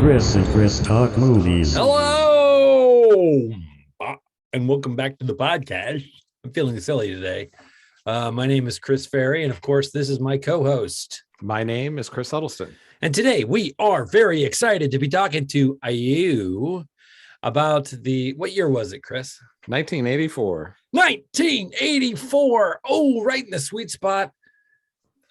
Chris and Chris Talk Movies. Hello, and welcome back to the podcast. I'm feeling silly today. My name is Chris Ferry, and of course, this is my co-host. My name is Chris Huddleston. And today we are very excited to be talking to you about what year was it, Chris? 1984. 1984. Oh, right in the sweet spot.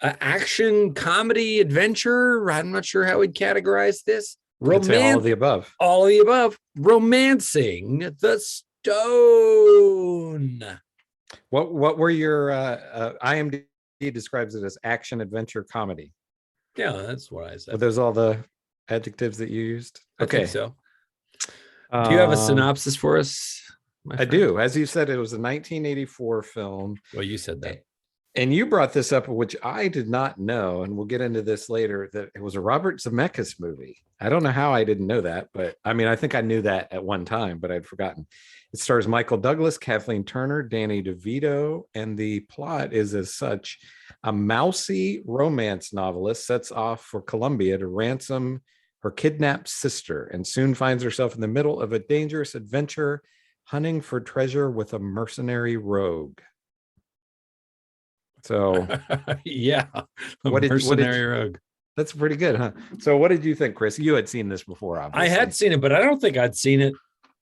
Action, comedy, adventure. I'm not sure how we'd categorize this. All of the above. All of the above. Romancing the Stone. What were your IMDb describes it as action, adventure, comedy? Yeah, that's what I said. Were those all the adjectives that you used? I think so. Do you have a synopsis for us? I do. As you said, it was a 1984 film. Well, you said that. And you brought this up, which I did not know, and we'll get into this later, that it was a Robert Zemeckis movie. I don't know how I didn't know that, but I mean, I think I knew that at one time, but I'd forgotten. It stars Michael Douglas, Kathleen Turner, Danny DeVito, and the plot is as such. A mousy romance novelist sets off for Colombia to ransom her kidnapped sister and soon finds herself in the middle of a dangerous adventure hunting for treasure with a mercenary rogue. So yeah, rogue. That's pretty good, huh? So what did you think, Chris? You had seen this before, obviously. I had seen it, but I don't think I'd seen it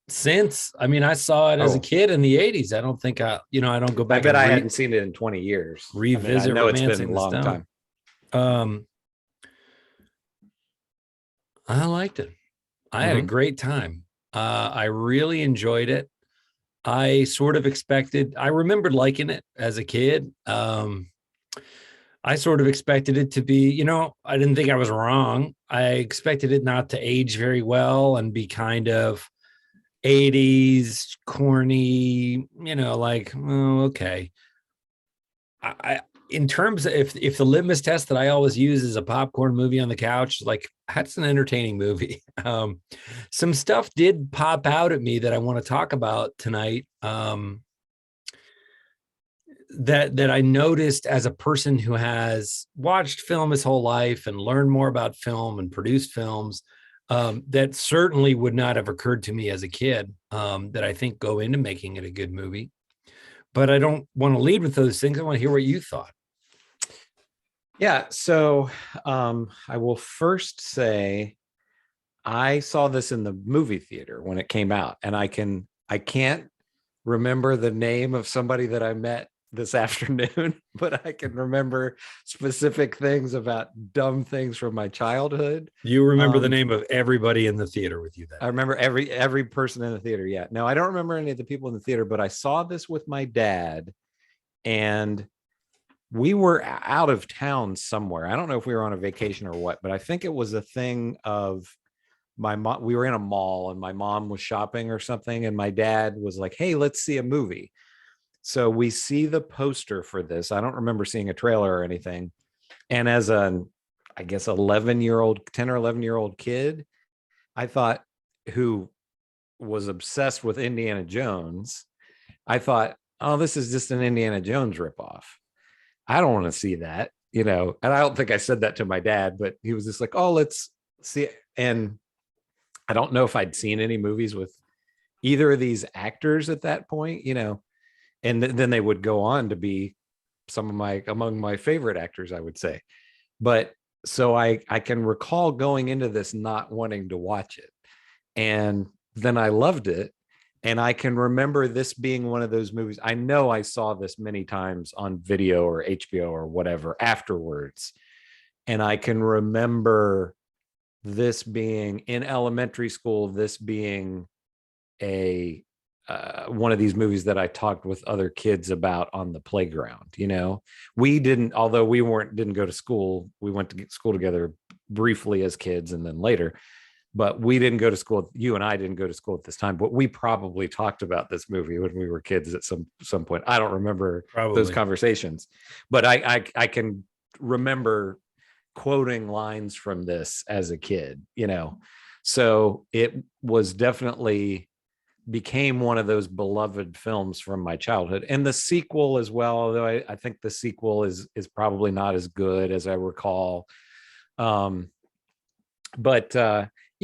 since. I mean, I saw it as a kid in the 80s. I don't think I don't go back. I bet I hadn't seen it in 20 years. Revisit. I know it's been a long time. I liked it. I had a great time. I really enjoyed it. I sort of expected, I remembered liking it as a kid. I sort of expected it to be, I didn't think I was wrong. I expected it not to age very well and be kind of 80s corny, okay. In terms of if the litmus test that I always use is a popcorn movie on the couch, that's an entertaining movie. Some stuff did pop out at me that I want to talk about tonight. That I noticed as a person who has watched film his whole life and learned more about film and produced films, that certainly would not have occurred to me as a kid, that I think go into making it a good movie. But I don't want to lead with those things. I want to hear what you thought. Yeah. So I will first say I saw this in the movie theater when it came out, and I can't remember the name of somebody that I met this afternoon, but I can remember specific things about dumb things from my childhood. You remember the name of everybody in the theater with you then? I remember every person in the theater. Yeah. No, I don't remember any of the people in the theater, but I saw this with my dad, and we were out of town somewhere. I don't know if we were on a vacation or what, but I think it was a thing of my mom. We were in a mall and my mom was shopping or something, and my dad was like, "Hey, let's see a movie." So we see the poster for this. I don't remember seeing a trailer or anything. And as I guess 10 or 11-year-old kid, I thought, who was obsessed with Indiana Jones, I thought, oh, this is just an Indiana Jones ripoff. I don't want to see that, and I don't think I said that to my dad, but he was just like, oh, let's see. And I don't know if I'd seen any movies with either of these actors at that point, and then they would go on to be among my favorite actors, I would say. But so I can recall going into this not wanting to watch it. And then I loved it. And I can remember this being one of those movies. I know I saw this many times on video or HBO or whatever afterwards. And I can remember this being in elementary school, this being one of these movies that I talked with other kids about on the playground. We didn't, although didn't go to school. We went to school together briefly as kids and then later, but we didn't go to school. You and I didn't go to school at this time, but we probably talked about this movie when we were kids at some point. I don't remember those conversations, but I can remember quoting lines from this as a kid, so it was definitely became one of those beloved films from my childhood. And the sequel as well, although I think the sequel is probably not as good as I recall. But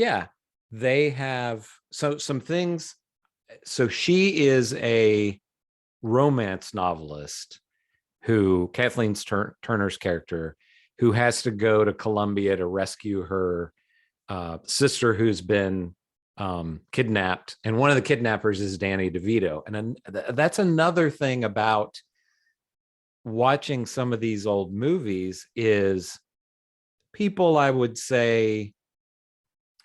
Yeah, they have some things. So she is a romance novelist who Turner's character, who has to go to Colombia to rescue her sister who's been kidnapped, and one of the kidnappers is Danny DeVito. And that's another thing about watching some of these old movies is people, I would say,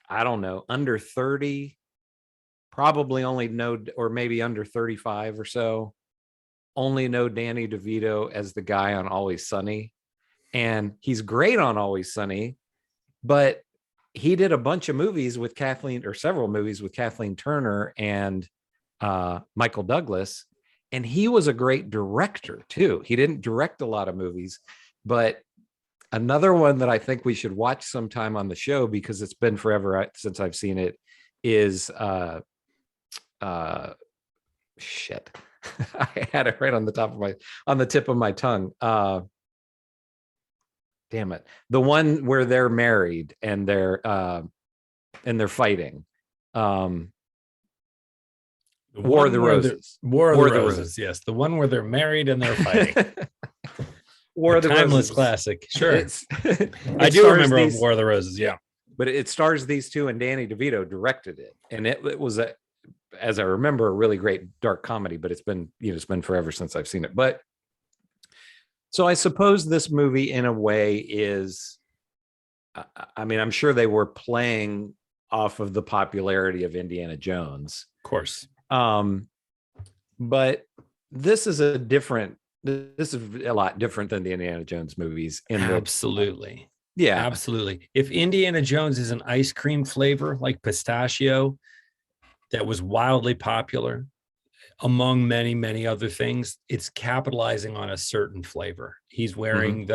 I don't know, under 30 probably only know, or maybe under 35 or so, only know Danny DeVito as the guy on Always Sunny. And he's great on Always Sunny, but he did a bunch of movies with Kathleen, or several movies with Kathleen Turner and Michael Douglas. And he was a great director too. He didn't direct a lot of movies, but another one that I think we should watch sometime on the show, because it's been forever since I've seen it, is shit. I had it right on the tip of my tongue. Damn it. The one where they're married and they're fighting. War of the Roses. War of the Roses. Yes, the one where they're married and they're fighting. War of the timeless Roses. classic. Sure. I It do remember these, War of the Roses. Yeah. But it stars these two, and Danny DeVito directed it. And it was as I remember, a really great dark comedy, but it's been forever since I've seen it. But so I suppose this movie in a way is, I mean, I'm sure they were playing off of the popularity of Indiana Jones. Of course. But this is a lot different than the Indiana Jones movies. Absolutely. Yeah, absolutely. If Indiana Jones is an ice cream flavor like pistachio that was wildly popular among many, many other things, it's capitalizing on a certain flavor. He's wearing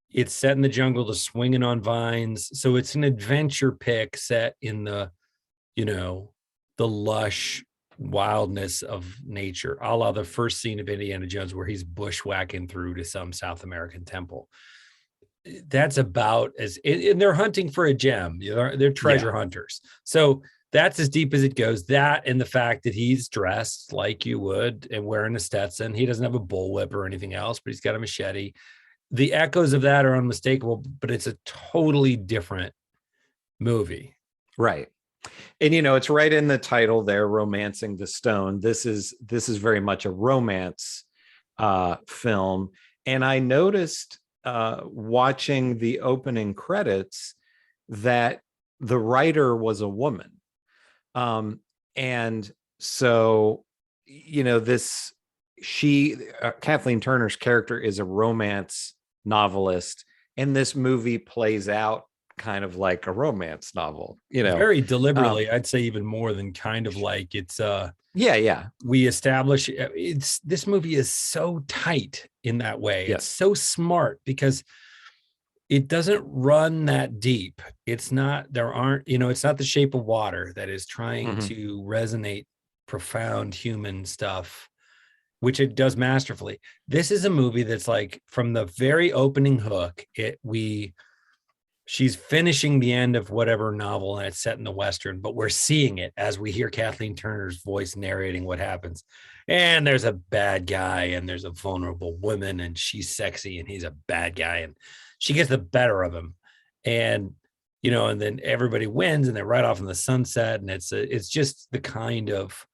it's set in the jungle, to swinging on vines. So it's an adventure pick set in the lush wildness of nature, a la the first scene of Indiana Jones where he's bushwhacking through to some South American temple. That's about and they're hunting for a gem. They're treasure hunters. So that's as deep as it goes. That, and the fact that he's dressed like you would and wearing a Stetson. He doesn't have a bullwhip or anything else, but he's got a machete. The echoes of that are unmistakable, but it's a totally different movie. Right. And, it's right in the title there, Romancing the Stone. This is very much a romance film. And I noticed watching the opening credits that the writer was a woman. And so, Kathleen Turner's character is a romance novelist, and this movie plays out kind of like a romance novel, very deliberately. I'd say even more than kind of like. It's we establish this movie is so tight in that way. It's so smart because it doesn't run that deep. It's not it's not The Shape of Water that is trying to resonate profound human stuff, which it does masterfully. This is a movie that's like, from the very opening hook, she's finishing the end of whatever novel, and it's set in the Western, but we're seeing it as we hear Kathleen Turner's voice narrating what happens. And there's a bad guy, and there's a vulnerable woman, and she's sexy, and he's a bad guy, and she gets the better of him. And, and then everybody wins, and they're right off in the sunset. And it's just the kind of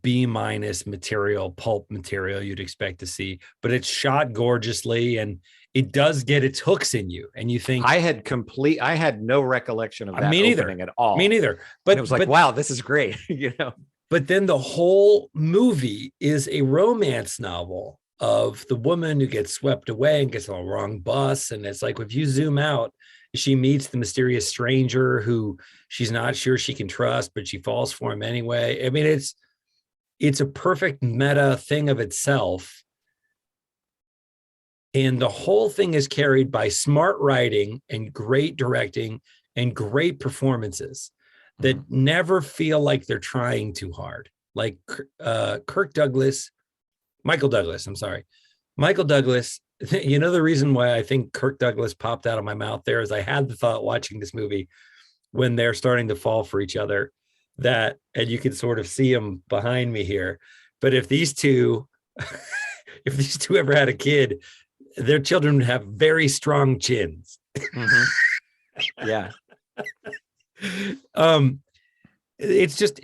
B- material, pulp material you'd expect to see, but it's shot gorgeously, and it does get its hooks in you. And you think, I had no recollection of that opening at all. Me neither. But it was like, wow, this is great. But then the whole movie is a romance novel of the woman who gets swept away and gets on the wrong bus. And it's like, if you zoom out, she meets the mysterious stranger who she's not sure she can trust, but she falls for him anyway. I mean, it's a perfect meta thing of itself. And the whole thing is carried by smart writing and great directing and great performances that never feel like they're trying too hard. Like Michael Douglas, the reason why I think Kirk Douglas popped out of my mouth there is I had the thought watching this movie, when they're starting to fall for each other. And you can sort of see them behind me here. But if these two, if these two ever had a kid, their children would have very strong chins. Yeah. It's just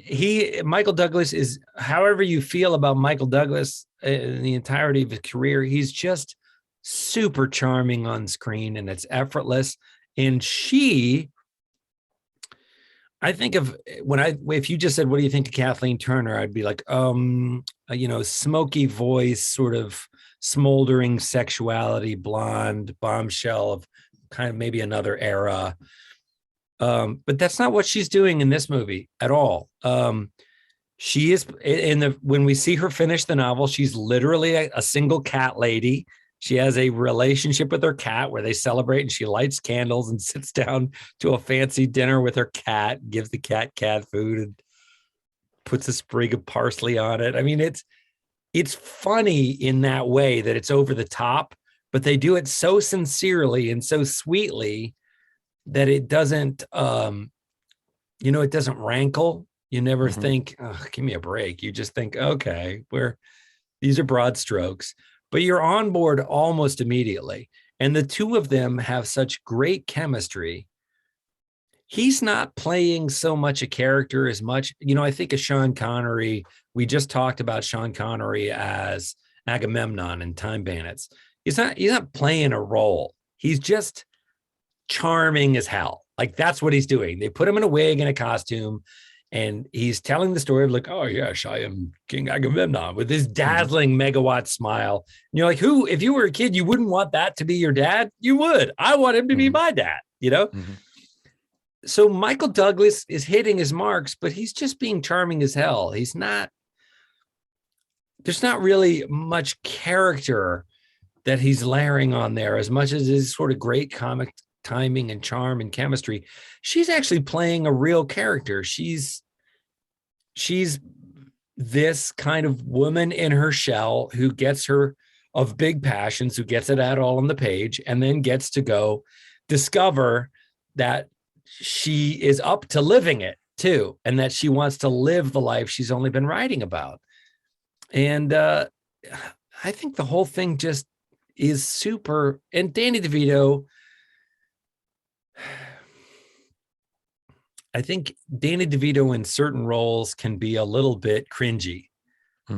Michael Douglas is, however you feel about Michael Douglas in the entirety of his career, he's just super charming on screen, and it's effortless. And I think of if you just said, what do you think of Kathleen Turner? I'd be like, smoky voice, sort of smoldering sexuality, blonde, bombshell of kind of maybe another era. But that's not what she's doing in this movie at all. She is when we see her finish the novel, she's literally a single cat lady. She has a relationship with her cat where they celebrate, and she lights candles and sits down to a fancy dinner with her cat, gives the cat food, and puts a sprig of parsley on it. I mean, it's funny in that way that it's over the top, but they do it so sincerely and so sweetly that it doesn't, it doesn't rankle. You never think, oh, give me a break. You just think, okay, these are broad strokes, but you're on board almost immediately. And the two of them have such great chemistry. He's not playing so much a character as much, I think of Sean Connery. We just talked about Sean Connery as Agamemnon in Time Bandits. He's not playing a role. He's just charming as hell. Like, that's what he's doing. They put him in a wig and a costume, and he's telling the story of like, oh yes, I am King Agamemnon, with this dazzling megawatt smile. And you're like, if you were a kid, you wouldn't want that to be your dad? You would. I want him to be my dad, So Michael Douglas is hitting his marks, but he's just being charming as hell. There's not really much character that he's layering on there, as much as his sort of great comic timing and charm and chemistry. She's actually playing a real character. She's this kind of woman in her shell who gets her of big passions, who gets it out all on the page, and then gets to go discover that she is up to living it too, and that she wants to live the life she's only been writing about. And I think the whole thing just is super. And Danny DeVito, I think Danny DeVito in certain roles can be a little bit cringy.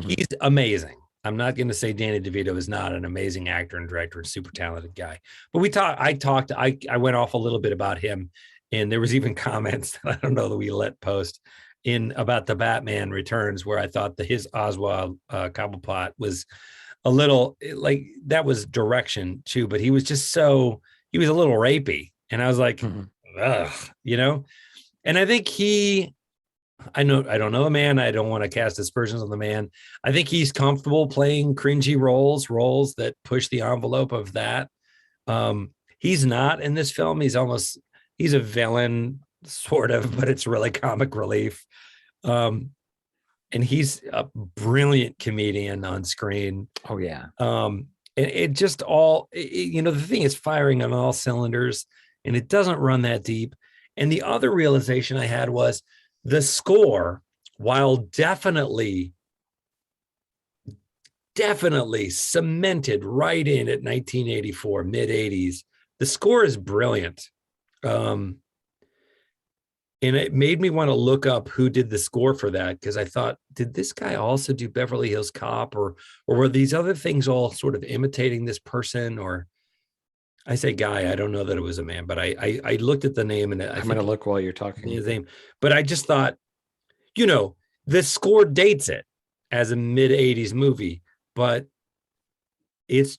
He's amazing. I'm not going to say Danny DeVito is not an amazing actor and director and super talented guy. But I went off a little bit about him, and there was even comments that I don't know that we let post about the Batman Returns, where I thought his Oswald Cobblepot was a little like, that was direction too, but he was he was a little rapey. And I was like, ugh, and I think I don't know the man. I don't want to cast aspersions on the man. I think he's comfortable playing cringy roles that push the envelope of that. He's not in this film. He's a villain sort of, but it's really comic relief. And he's a brilliant comedian on screen. Oh yeah. And it just the thing is firing on all cylinders, and it doesn't run that deep. And the other realization I had was the score, while definitely cemented right in at 1984, mid 80s, the score is brilliant. And it made me want to look up who did the score for that, because I thought, did this guy also do Beverly Hills Cop, or were these other things all sort of imitating this person? Or I say guy, I don't know that it was a man, but I looked at the name, and I'm going to look while you're talking. His name, but I just thought, the score dates it as a mid 80s movie, but it's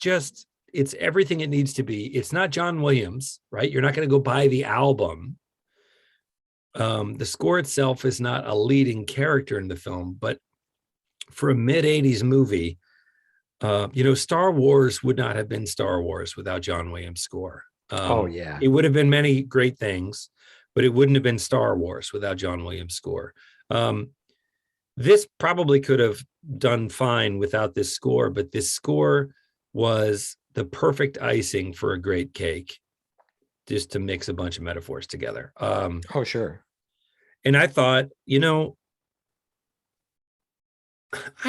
everything it needs to be. It's not John Williams, right? You're not going to go buy the album. The score itself is not a leading character in the film, but for a mid 80s movie, Star Wars would not have been Star Wars without John Williams' score. It would have been many great things, but it wouldn't have been Star Wars without John Williams' score. This probably could have done fine without this score, but this score was the perfect icing for a great cake. just to mix a bunch of metaphors together. Oh, sure. And I thought, I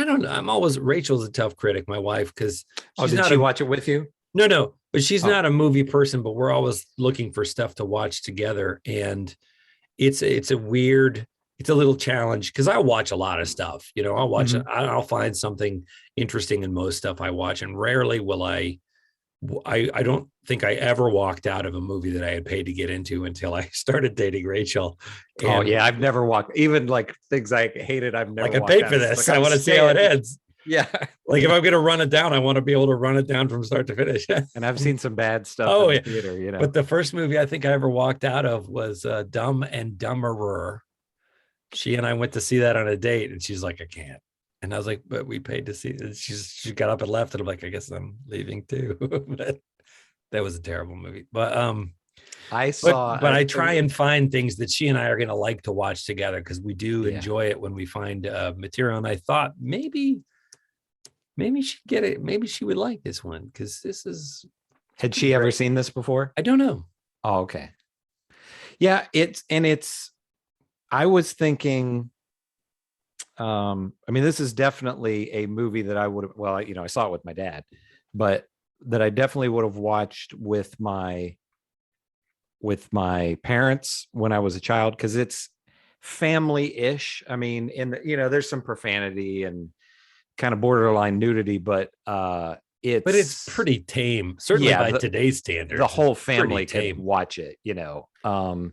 don't know. Rachel's a tough critic, my wife, because Did she watch it with you? No, but she's Oh. not a movie person, but we're always looking for stuff to watch together. And it's a little challenge because I watch a lot of stuff. I'll watch I'll find something interesting in most stuff I watch, and rarely will I don't think I ever walked out of a movie that I had paid to get into until I started dating Rachel. And oh yeah, I've never walked, even like things I hated. I've never I paid for this. I want to see how it ends. Yeah. Like if I'm going to run it down, I want to be able to run it down from start to finish. And I've seen some bad stuff in the theater, But the first movie I think I ever walked out of was Dumb and Dumberer. She and I went to see that on a date, and she's like, I can't. And I was like, but we paid to see it. She got up and left, and I'm like, I guess I'm leaving too. But that was a terrible movie. But I try and find things that she and I are going to like to watch together, because we do enjoy it when we find material. And I thought maybe she'd get it. Maybe she would like this one, because this is. Had she ever seen this before? I don't know. Oh, okay. Yeah, I was thinking, this is definitely a movie that I would have, I saw it with my dad, but that I definitely would have watched with my parents when I was a child, because it's family-ish. There's some profanity and kind of borderline nudity, but it's pretty tame, certainly by today's standards. The whole family can watch it, and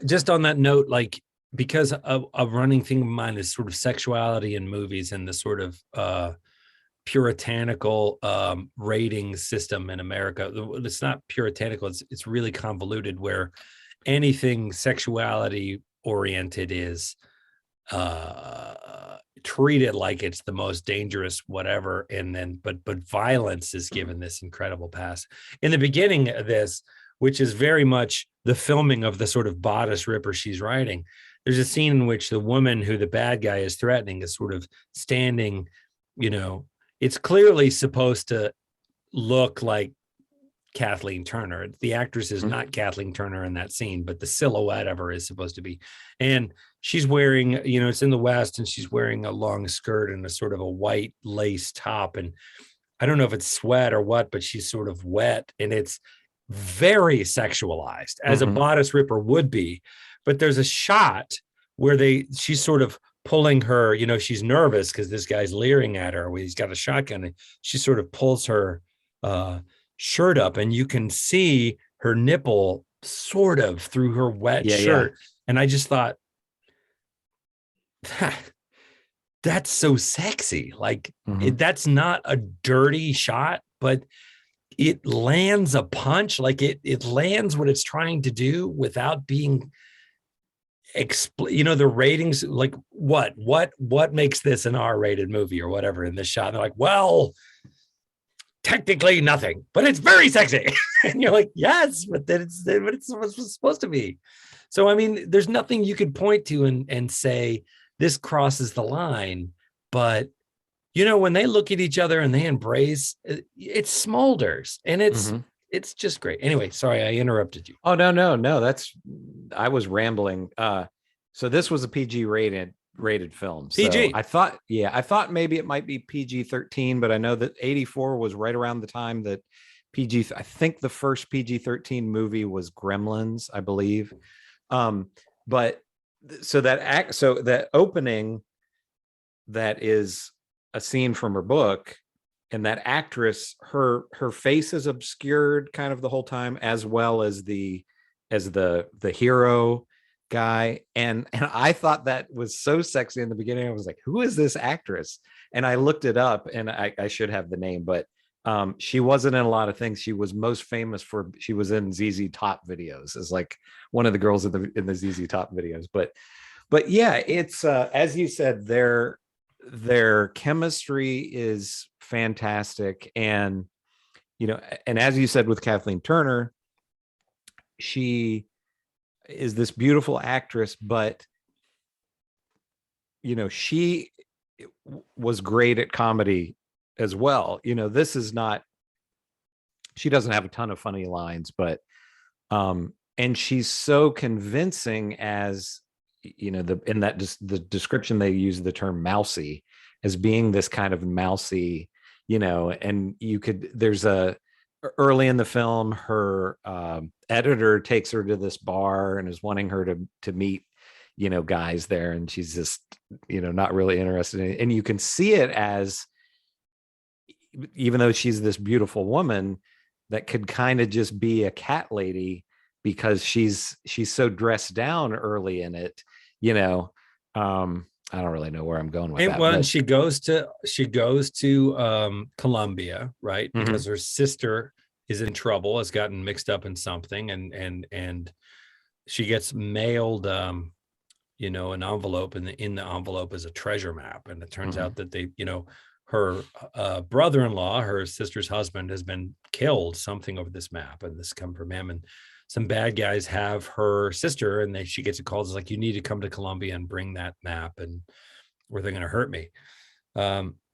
just on that note, like, because a running thing of mine is sort of sexuality in movies and the sort of puritanical rating system in America. It's not puritanical, it's really convoluted, where anything sexuality oriented is treated like it's the most dangerous whatever, and then but violence is given this incredible pass. In the beginning of this, which is very much the filming of the sort of bodice ripper she's writing, there's a scene in which the woman who the bad guy is threatening is sort of standing, it's clearly supposed to look like Kathleen Turner. The actress is not Kathleen Turner in that scene, but the silhouette of her is supposed to be. And she's wearing, it's in the West, and she's wearing a long skirt and a sort of a white lace top. And I don't know if it's sweat or what, but she's sort of wet, and it's very sexualized, as a bodice ripper would be. But there's a shot where she's sort of pulling her, she's nervous because this guy's leering at her. He's got a shotgun, and she sort of pulls her shirt up, and you can see her nipple sort of through her wet shirt. Yeah. And I just thought, that's so sexy. Like that's not a dirty shot, but it lands a punch. Like it lands what it's trying to do without being the ratings, like what makes this an R-rated movie or whatever in this shot. And they're like, well, technically nothing, but it's very sexy. And you're like, yes, but then it's supposed to be. So, there's nothing you could point to and say this crosses the line. But, when they look at each other and they embrace, it smolders, and it's just great. Anyway, sorry, I interrupted you. Oh, no. I was rambling. So this was a PG rated film. PG. So I thought maybe it might be PG-13, but I know that 84 was right around the time that I think the first PG-13 movie was Gremlins, I believe. But so that opening, that is a scene from her book, and that actress, her face is obscured kind of the whole time, as well as the hero guy. And I thought that was so sexy in the beginning. I was like, who is this actress? And I looked it up, and I should have the name, but she wasn't in a lot of things. She was most famous she was in ZZ Top videos as like one of the girls in the ZZ Top videos. But yeah, it's as you said, their chemistry is fantastic. And, and as you said with Kathleen Turner, she is this beautiful actress, but, she was great at comedy as well. This is not, she doesn't have a ton of funny lines, but And she's so convincing as, you know, in that just the description, they use the term mousy as being this kind of mousy, you know, and there's early in the film, her editor takes her to this bar and is wanting her to meet, you know, guys there, and she's just, you know, not really interested in it. And you can see it as, even though she's this beautiful woman, that could kind of just be a cat lady because she's so dressed down early in it, you know. I don't really know where I'm going with that. Well, and she goes to Colombia, right? Mhm. Because her sister is in trouble, has gotten mixed up in something, and she gets mailed you know, an envelope, and in the envelope is a treasure map. And it turns out that they, you know, her brother-in-law, her sister's husband, has been killed, something over this map, and this come from him. And some bad guys have her sister, and she gets a call. It's like, you need to come to Colombia and bring that map, and or they're going to hurt me.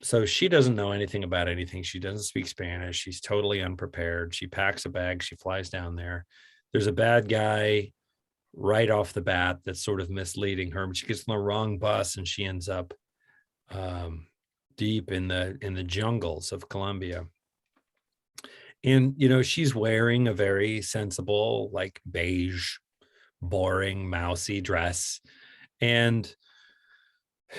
So she doesn't know anything about anything. She doesn't speak Spanish. She's totally unprepared. She packs a bag. She flies down there. There's a bad guy right off the bat that's sort of misleading her. She gets on the wrong bus, and she ends up deep in the jungles of Colombia. And, you know, she's wearing a very sensible, like beige, boring, mousy dress. And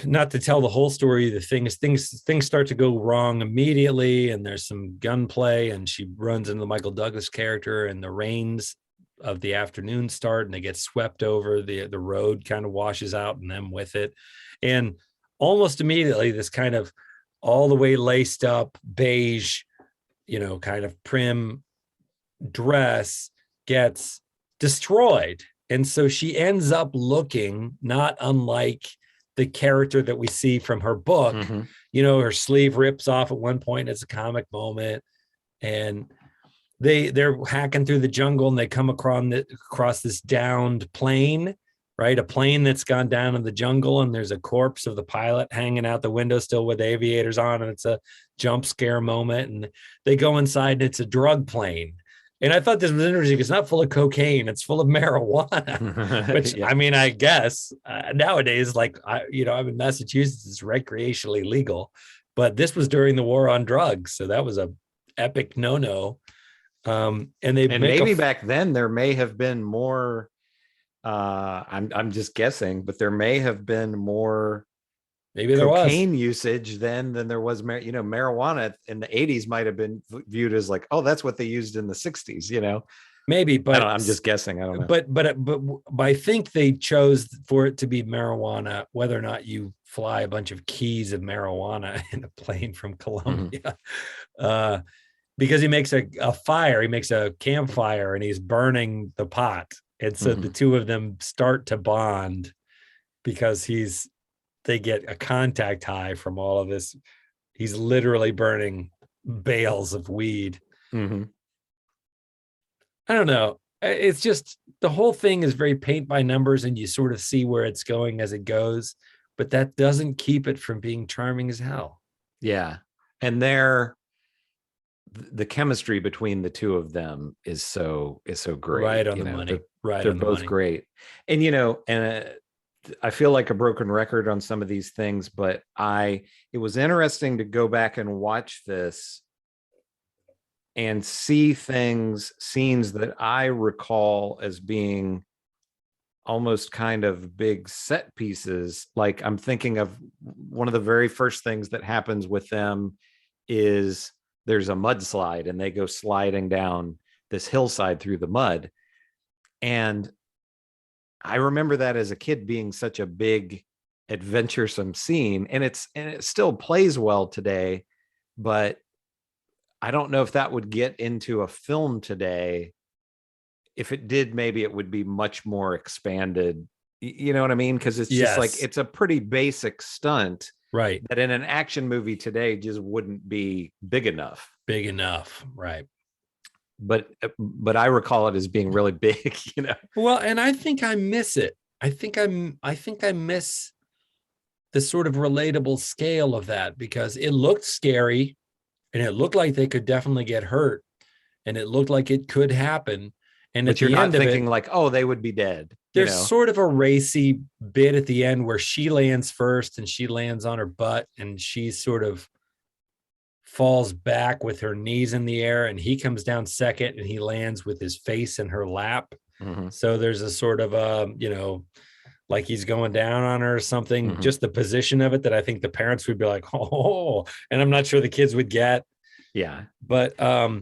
not to tell the whole story, the things start to go wrong immediately, and there's some gunplay, and she runs into the Michael Douglas character, and the rains of the afternoon start, and they get swept over. The road kind of washes out and them with it. And almost immediately, this kind of all the way laced up beige, you know, kind of prim dress gets destroyed. And so she ends up looking not unlike the character that we see from her book. Mm-hmm. You know, her sleeve rips off at one point. It's a comic moment. And they're hacking through the jungle, and they come across this downed plane, right? A plane that's gone down in the jungle, and there's a corpse of the pilot hanging out the window still with aviators on, and it's a jump scare moment. And they go inside, and it's a drug plane. And I thought this was interesting. It's not full of cocaine; it's full of marijuana. Which, Yeah. I mean, I guess nowadays, like I'm in Massachusetts, it's recreationally legal, but this was during the war on drugs, so that was a epic no-no. And maybe back then there may have been more. I'm just guessing, but there may have been more. Maybe there cocaine usage then than there was, you know, marijuana in the 80s might have been viewed as like, oh, that's what they used in the 60s, you know. Maybe, but I'm just guessing. I don't know. But I think they chose for it to be marijuana, whether or not you fly a bunch of keys of marijuana in a plane from Colombia. Mm-hmm. Because he makes a fire, he makes a campfire, and he's burning the pot. And so the two of them start to bond because they get a contact high from all of this. He's literally burning bales of weed. Mm-hmm. I don't know. It's just, the whole thing is very paint by numbers, and you sort of see where it's going as it goes, but that doesn't keep it from being charming as hell. Yeah. And the chemistry between the two of them is so great. Right on the money. They're both great. And, you know, and I feel like a broken record on some of these things, but it was interesting to go back and watch this and see scenes that I recall as being almost kind of big set pieces. Like, I'm thinking of one of the very first things that happens with them is there's a mudslide, and they go sliding down this hillside through the mud. And I remember that as a kid being such a big adventuresome scene, and it still plays well today, but I don't know if that would get into a film today. If it did, maybe it would be much more expanded. You know what I mean? Because it's just like, it's a pretty basic stunt, right? That in an action movie today just wouldn't be big enough. Right? But I recall it as being really big, you know. Well, and I think I miss it. I think I miss the sort of relatable scale of that, because it looked scary, and it looked like they could definitely get hurt, and it looked like it could happen. And But at you're the not end of thinking it, like, oh, they would be dead. there's sort of a racy bit at the end where she lands first and she lands on her butt and she sort of falls back with her knees in the air, and he comes down second and he lands with his face in her lap. So there's a sort of like he's going down on her or something, just the position of it that I think the parents would be like, oh, and I'm not sure the kids would get. Yeah. But I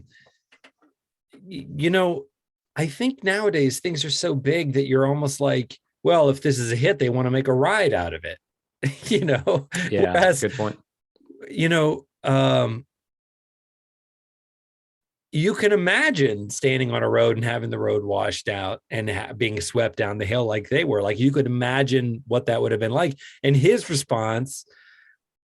think nowadays things are so big that you're almost like, well, if this is a hit, they want to make a ride out of it. Yeah. Whereas, good point. You can imagine standing on a road and having the road washed out and being swept down the hill like they were. Like, you could imagine what that would have been like. And his response,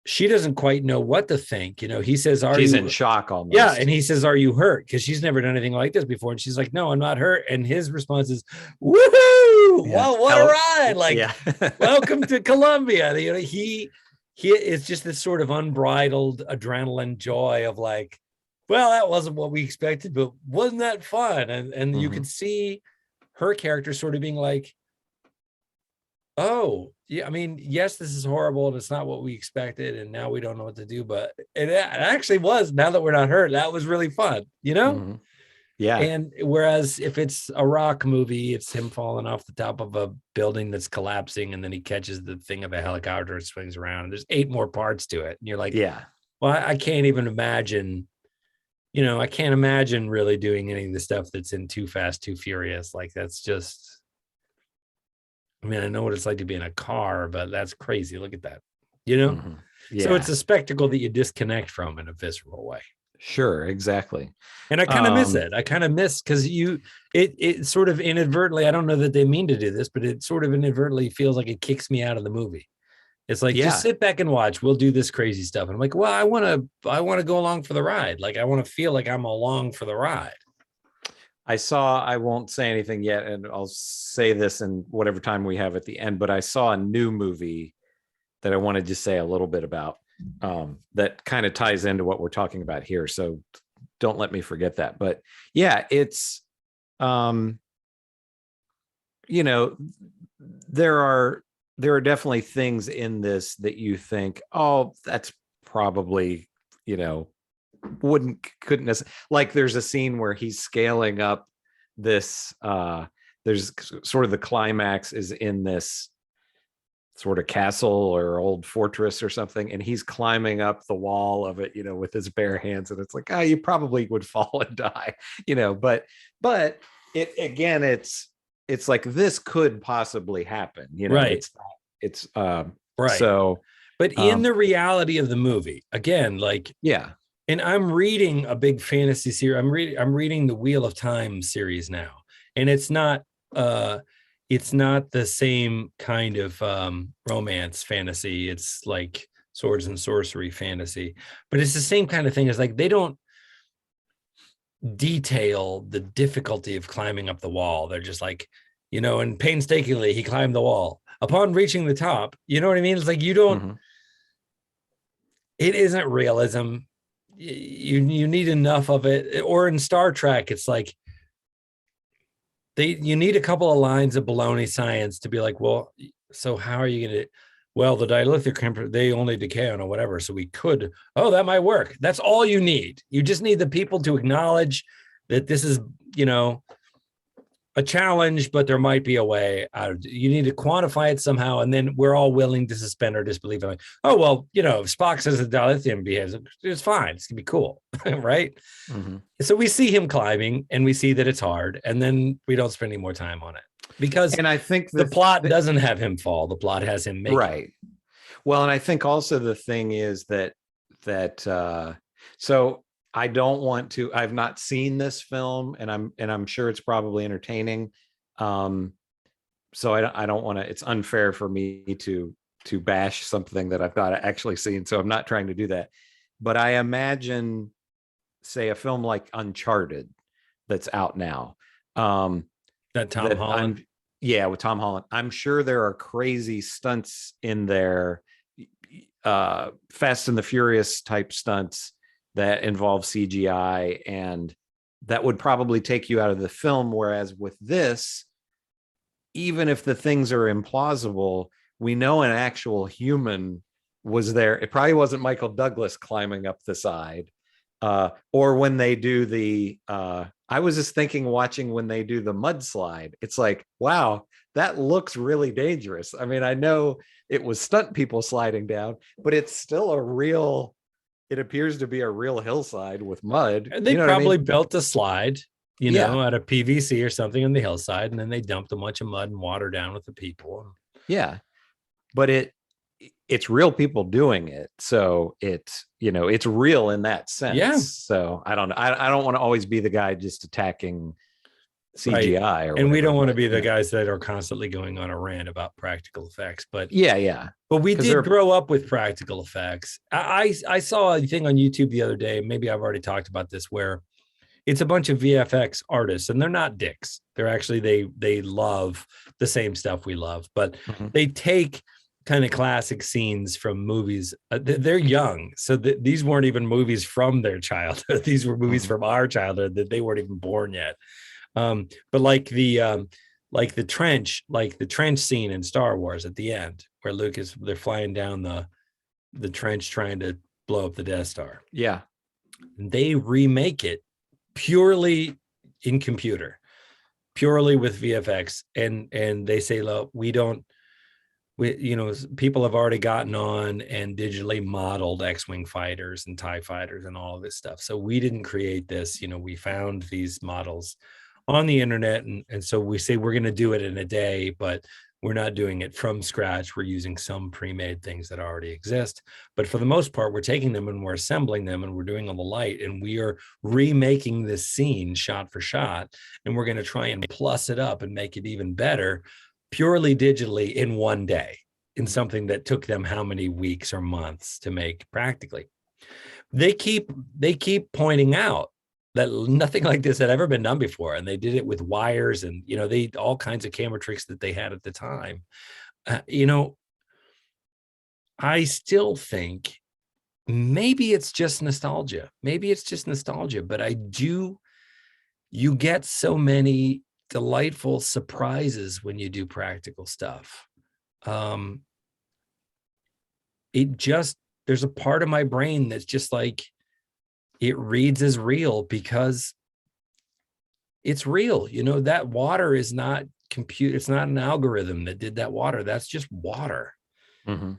she doesn't quite know what to think. He says, She's in shock almost. Yeah. And he says, are you hurt? Because she's never done anything like this before. And she's like, no, I'm not hurt. And his response is, woohoo! Yeah. Wow, what a ride. Like, yeah. welcome to Colombia. He is just this sort of unbridled adrenaline joy of like, well, that wasn't what we expected, but wasn't that fun? And you could see her character sort of being like, oh, yeah, I mean, yes, this is horrible and it's not what we expected. And now we don't know what to do, but it actually was, now that we're not hurt, that was really fun, Yeah. And whereas if it's a rock movie, it's him falling off the top of a building that's collapsing and then he catches the thing of a helicopter and swings around. And there's 8 more parts to it. And you're like, yeah, well, I can't even imagine. I can't imagine really doing any of the stuff that's in Too Fast, Too Furious. Like, that's just, I mean, I know what it's like to be in a car, but that's crazy. Look at that, Yeah. So it's a spectacle that you disconnect from in a visceral way. Sure, exactly. And I kind of miss it. I kind of miss, because it sort of inadvertently, I don't know that they mean to do this, but it sort of inadvertently feels like it kicks me out of the movie. It's like, just sit back and watch. We'll do this crazy stuff. And I'm like, well, I want to go along for the ride. Like, I want to feel like I'm along for the ride. I won't say anything yet, and I'll say this in whatever time we have at the end, but I saw a new movie that I wanted to say a little bit about that kind of ties into what we're talking about here. So don't let me forget that. But yeah, it's, there are definitely things in this that you think, oh, that's probably, couldn't necessarily, like, there's a scene where he's scaling up this, there's sort of the climax is in this sort of castle or old fortress or something, and he's climbing up the wall of it, with his bare hands, and it's like, you probably would fall and die, but it, again, it's like, this could possibly happen, right. It's right. So, but in the reality of the movie, again, like, yeah. And I'm reading a big fantasy series. I'm reading the Wheel of Time series now, and it's not the same kind of romance fantasy. It's like swords and sorcery fantasy, but it's the same kind of thing. It's like, they don't detail the difficulty of climbing up the wall. They're just like, and painstakingly he climbed the wall. Upon reaching the top, you know what I mean? It's like, you don't, it isn't realism. You need enough of it. Or in Star Trek, it's like, you need a couple of lines of baloney science to be like, well, so how are you going to, well, the dilithium, they only decay on or whatever. So we could, that might work. That's all you need. You just need the people to acknowledge that this is, a challenge, but there might be a way out. You need to quantify it somehow, and then we're all willing to suspend our disbelief. Like, oh, well, if Spock says the dilithium behaves, it's fine. It's gonna be cool, right? So we see him climbing, and we see that it's hard, and then we don't spend any more time on it, because, and I think the plot doesn't have him fall. The plot has him make right. It. Well, and I think also the thing is that so I don't want to, I've not seen this film, and I'm sure it's probably entertaining. So I don't want to, it's unfair for me to bash something that I've not actually seen. So I'm not trying to do that. But I imagine, say, a film like Uncharted that's out now. That Tom Holland. With Tom Holland. I'm sure there are crazy stunts in there, Fast and the Furious type stunts that involve CGI, and that would probably take you out of the film. Whereas with this, even if the things are implausible, we know an actual human was there. It probably wasn't Michael Douglas climbing up the side. Or when they do the, I was just thinking, watching when they do the mudslide, it's like, wow, that looks really dangerous. I mean, I know it was stunt people sliding down, but it's still a real, it appears to be a real hillside with mud. And they You know what I probably mean? built a slide, Yeah. out of PVC or something on the hillside, and then they dumped a bunch of mud and water down with the people. Yeah. But it's real people doing it. So it's, it's real in that sense. Yeah. So I don't want to always be the guy just attacking CGI right. or and we whatever, don't want to but, be the guys that are constantly going on a rant about practical effects, but yeah. But we 'Cause did they're- grow up with practical effects. I saw a thing on YouTube the other day. Maybe I've already talked about this, where it's a bunch of VFX artists, and they're not dicks. They're actually they love the same stuff we love, but Mhm. they take kind of classic scenes from movies. They're young, so these weren't even movies from their childhood. These were movies Mhm. from our childhood that they weren't even born yet. But like the trench scene in Star Wars at the end, where they're flying down the trench trying to blow up the Death Star. Yeah. They remake it purely in computer, purely with VFX, and they say, look, people have already gotten on and digitally modeled X-Wing fighters and TIE fighters and all of this stuff. So we didn't create this. We found these models on the internet. And so we say we're going to do it in a day, but we're not doing it from scratch. We're using some pre-made things that already exist. But for the most part, we're taking them and we're assembling them, and we're doing all the light, and we are remaking this scene shot for shot. And we're going to try and plus it up and make it even better, purely digitally in one day, in something that took them how many weeks or months to make practically. They keep pointing out that nothing like this had ever been done before, and they did it with wires and they all kinds of camera tricks that they had at the time. I still think maybe it's just nostalgia. But you get so many delightful surprises when you do practical stuff. There's a part of my brain that's just like, it reads as real because it's real. That water is not it's not an algorithm that did that water. That's just water. Mm-hmm.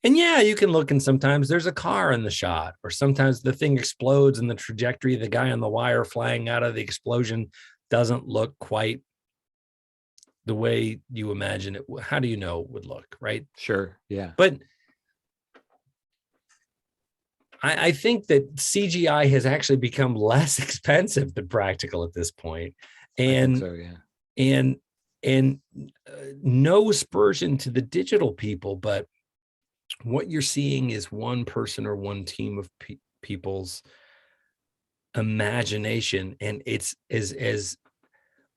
And yeah, you can look, and sometimes there's a car in the shot, or sometimes the thing explodes and the trajectory of the guy on the wire flying out of the explosion doesn't look quite the way you imagine it. How do you know it would look, right? Sure. Yeah. But I think that CGI has actually become less expensive than practical at this point. And I think so, yeah. And no aspersion to the digital people, but what you're seeing is one person or one team of people's imagination, and it's as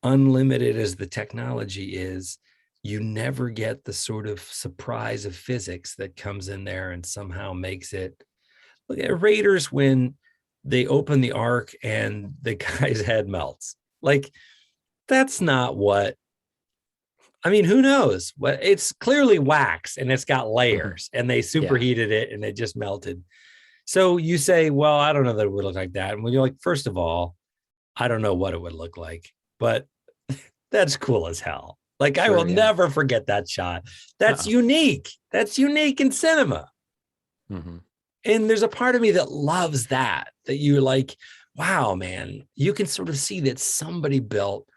unlimited as the technology is. You never get the sort of surprise of physics that comes in there and somehow makes it. Look at Raiders when they open the ark and the guy's head melts. Like, that's not what. I mean, who knows? What, it's clearly wax and it's got layers, and they superheated it and it just melted. So you say, well, I don't know that it would look like that. And when you're like, first of all, I don't know what it would look like, but that's cool as hell. Like, sure, I will never forget that shot. That's unique. That's unique in cinema. Mm-hmm. And there's a part of me that loves that you're like, wow, man, you can sort of see that somebody built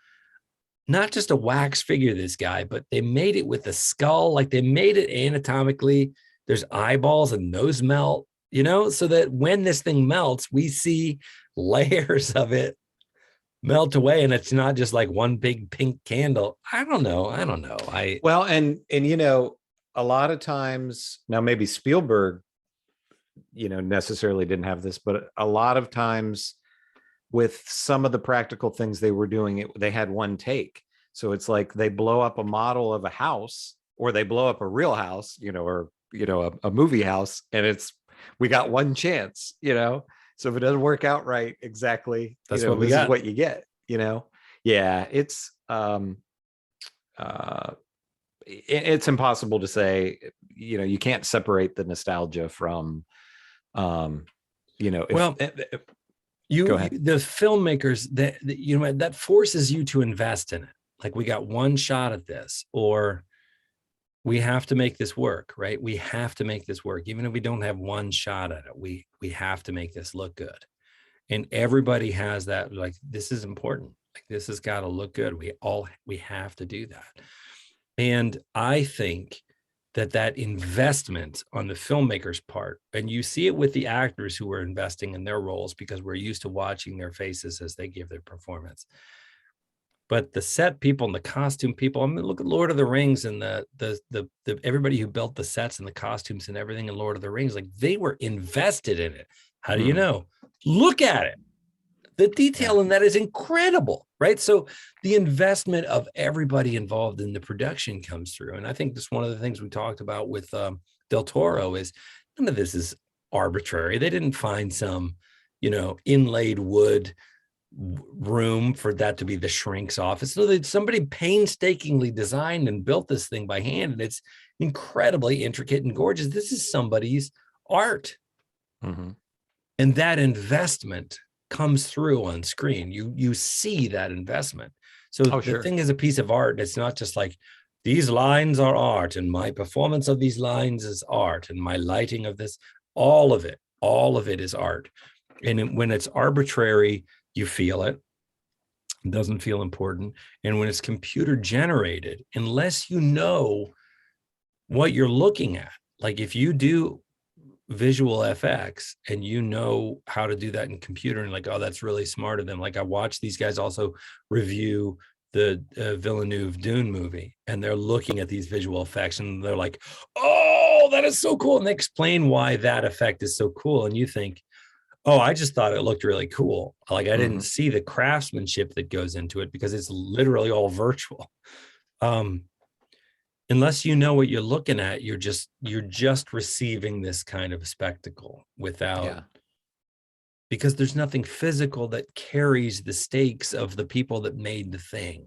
not just a wax figure of this guy, but they made it with a skull. Like, they made it anatomically. There's eyeballs and those melt, so that when this thing melts, we see layers of it melt away, and it's not just like one big pink candle. I don't know. Well, and a lot of times now, maybe Spielberg necessarily didn't have this, but a lot of times with some of the practical things they were doing, they had one take. So it's like they blow up a model of a house, or they blow up a real house, or a movie house, and we got one chance, So if it doesn't work out right, exactly, That's you know, what we this is got. what you get, you know? Yeah, it's it's impossible to say, you know, you can't separate the nostalgia from, you know, Well, go you ahead. the filmmakers that you know that forces you to invest in it. Like, we got one shot at this, or we have to make this work, right? We have to make this work. Even if we don't have one shot at it, we have to make this look good. And everybody has that, like, this is important. Like, this has got to look good. We have to do that. And I think that investment on the filmmaker's part, and you see it with the actors who are investing in their roles because we're used to watching their faces as they give their performance. But the set people and the costume people, I mean, look at Lord of the Rings and the everybody who built the sets and the costumes and everything in Lord of the Rings, like, they were invested in it. How do you know? Look at it. The detail in that is incredible, right? So the investment of everybody involved in the production comes through. And I think that's one of the things we talked about with Del Toro is none of this is arbitrary. They didn't find some, you know, inlaid wood room for that to be the shrink's office. So that somebody painstakingly designed and built this thing by hand, and it's incredibly intricate and gorgeous. This is somebody's art. And that investment comes through on screen. You see that investment. So the thing is a piece of art. It's not just like, these lines are art and my performance of these lines is art and my lighting of this, all of it is art. And when it's arbitrary, you feel it. It doesn't feel important. And when it's computer generated, unless you know what you're looking at, like if you do visual FX and you know how to do that in computer, and like, oh, that's really smart of them. Like, I watched these guys also review the Villeneuve Dune movie, and they're looking at these visual effects and they're like, oh, that is so cool. And they explain why that effect is so cool. And you think, oh, I just thought it looked really cool. Like, I didn't see the craftsmanship that goes into it because it's literally all virtual. Unless you know what you're looking at, you're just receiving this kind of spectacle without, because there's nothing physical that carries the stakes of the people that made the thing.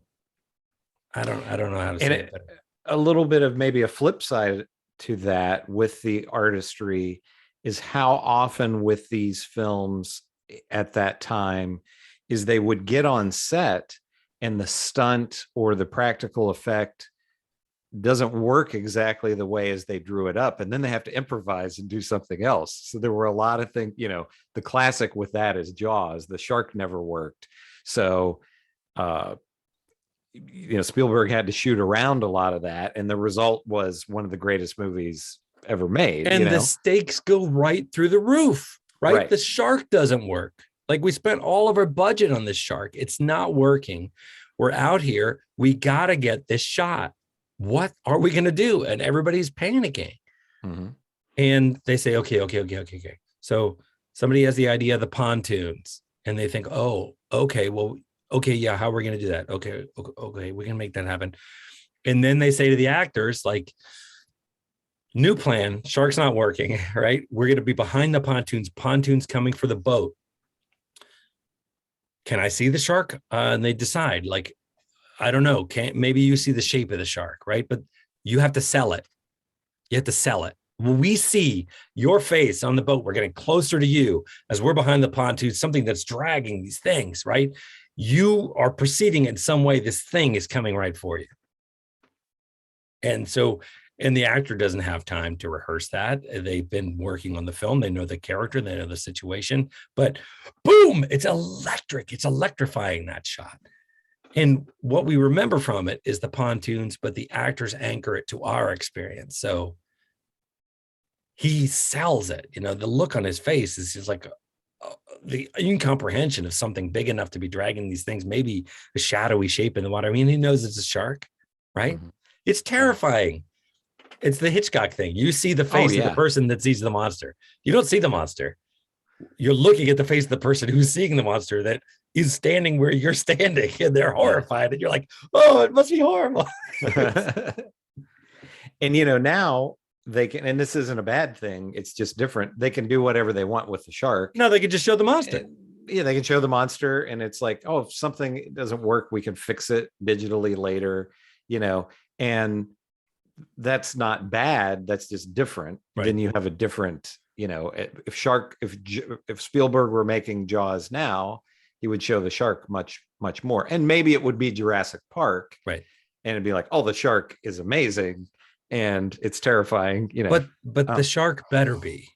I don't know how to say it better. A little bit of maybe a flip side to that with the artistry is how often with these films at that time is they would get on set and the stunt or the practical effect doesn't work exactly the way as they drew it up, and then they have to improvise and do something else. So there were a lot of things, you know, the classic with that is Jaws. The shark never worked. So you know, Spielberg had to shoot around a lot of that, and the result was one of the greatest movies ever made. And you know? the stakes go right through the roof, right? The shark doesn't work. Like, we spent all of our budget on this shark. It's not working. We're out here. We got to get this shot. What are we going to do? And everybody's panicking. And they say, okay. So somebody has the idea of the pontoons and they think, oh, okay, well, okay, yeah, how are we going to do that? Okay, we can make that happen. And then they say to the actors, like, new plan, shark's not working, right? We're going to be behind the pontoons coming for the boat. Can I see the shark? And they decide, like, I don't know. Maybe you see the shape of the shark, right? But you have to sell it. You have to sell it. When we see your face on the boat, we're getting closer to you as we're behind the pontoon, something that's dragging these things, right? You are perceiving in some way this thing is coming right for you. And so, and the actor doesn't have time to rehearse that. They've been working on the film. They know the character, they know the situation, but boom, it's electric. It's electrifying, that shot. And what we remember from it is the pontoons, but the actors anchor it to our experience. So he sells it. You know, the look on his face is just like the incomprehension of something big enough to be dragging these things, maybe a shadowy shape in the water. I mean, he knows it's a shark, right? It's terrifying. It's the Hitchcock thing. You see the face of the person that sees the monster. You don't see the monster. You're looking at the face of the person who's seeing the monster that is standing where you're standing, and they're horrified. And you're like, oh, it must be horrible. And, you know, now they can, and this isn't a bad thing, it's just different. They can do whatever they want with the shark. No, they could just show the monster. Yeah, they can show the monster, and it's like, oh, if something doesn't work, we can fix it digitally later, and that's not bad. That's just different. Right. Then you have a different, if Spielberg were making Jaws now, he would show the shark much, much more. And maybe it would be Jurassic Park. Right. And it'd be like, oh, the shark is amazing and it's terrifying, But the shark better be.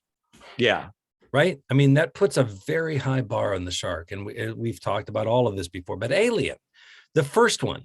Yeah. Right. I mean, that puts a very high bar on the shark. And we've talked about all of this before, but Alien, the first one,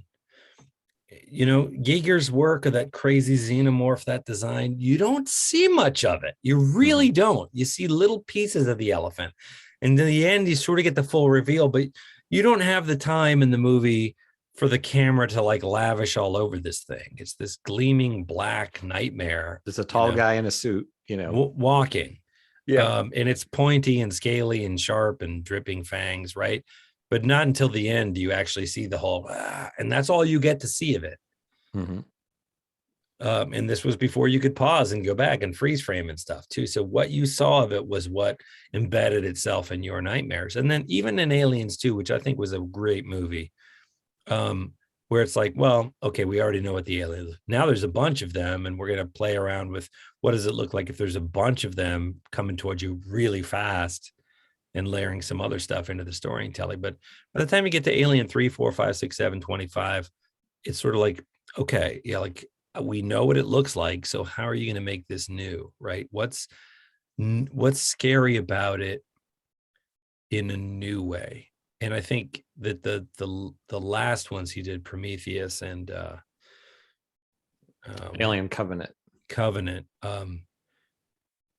Giger's work of that crazy xenomorph, that design, you don't see much of it. You really don't. You see little pieces of the elephant. And in the end, you sort of get the full reveal, but you don't have the time in the movie for the camera to like lavish all over this thing. It's this gleaming black nightmare. There's a tall guy in a suit, walking. Yeah. And it's pointy and scaly and sharp and dripping fangs, right? But not until the end do you actually see the whole, and that's all you get to see of it. Mm-hmm. And this was before you could pause and go back and freeze frame and stuff too. So what you saw of it was what embedded itself in your nightmares. And then even in Aliens 2, which I think was a great movie, where it's like, well, okay, we already know what the aliens, now there's a bunch of them and we're going to play around with what does it look like if there's a bunch of them coming towards you really fast and layering some other stuff into the storytelling. But by the time you get to Alien 3, 4, 5, 6, 7, 25, it's sort of like, okay, yeah, like we know what it looks like. So how are you going to make this new, right? What's scary about it in a new way? And I think that the last ones he did, Prometheus and Alien Covenant, the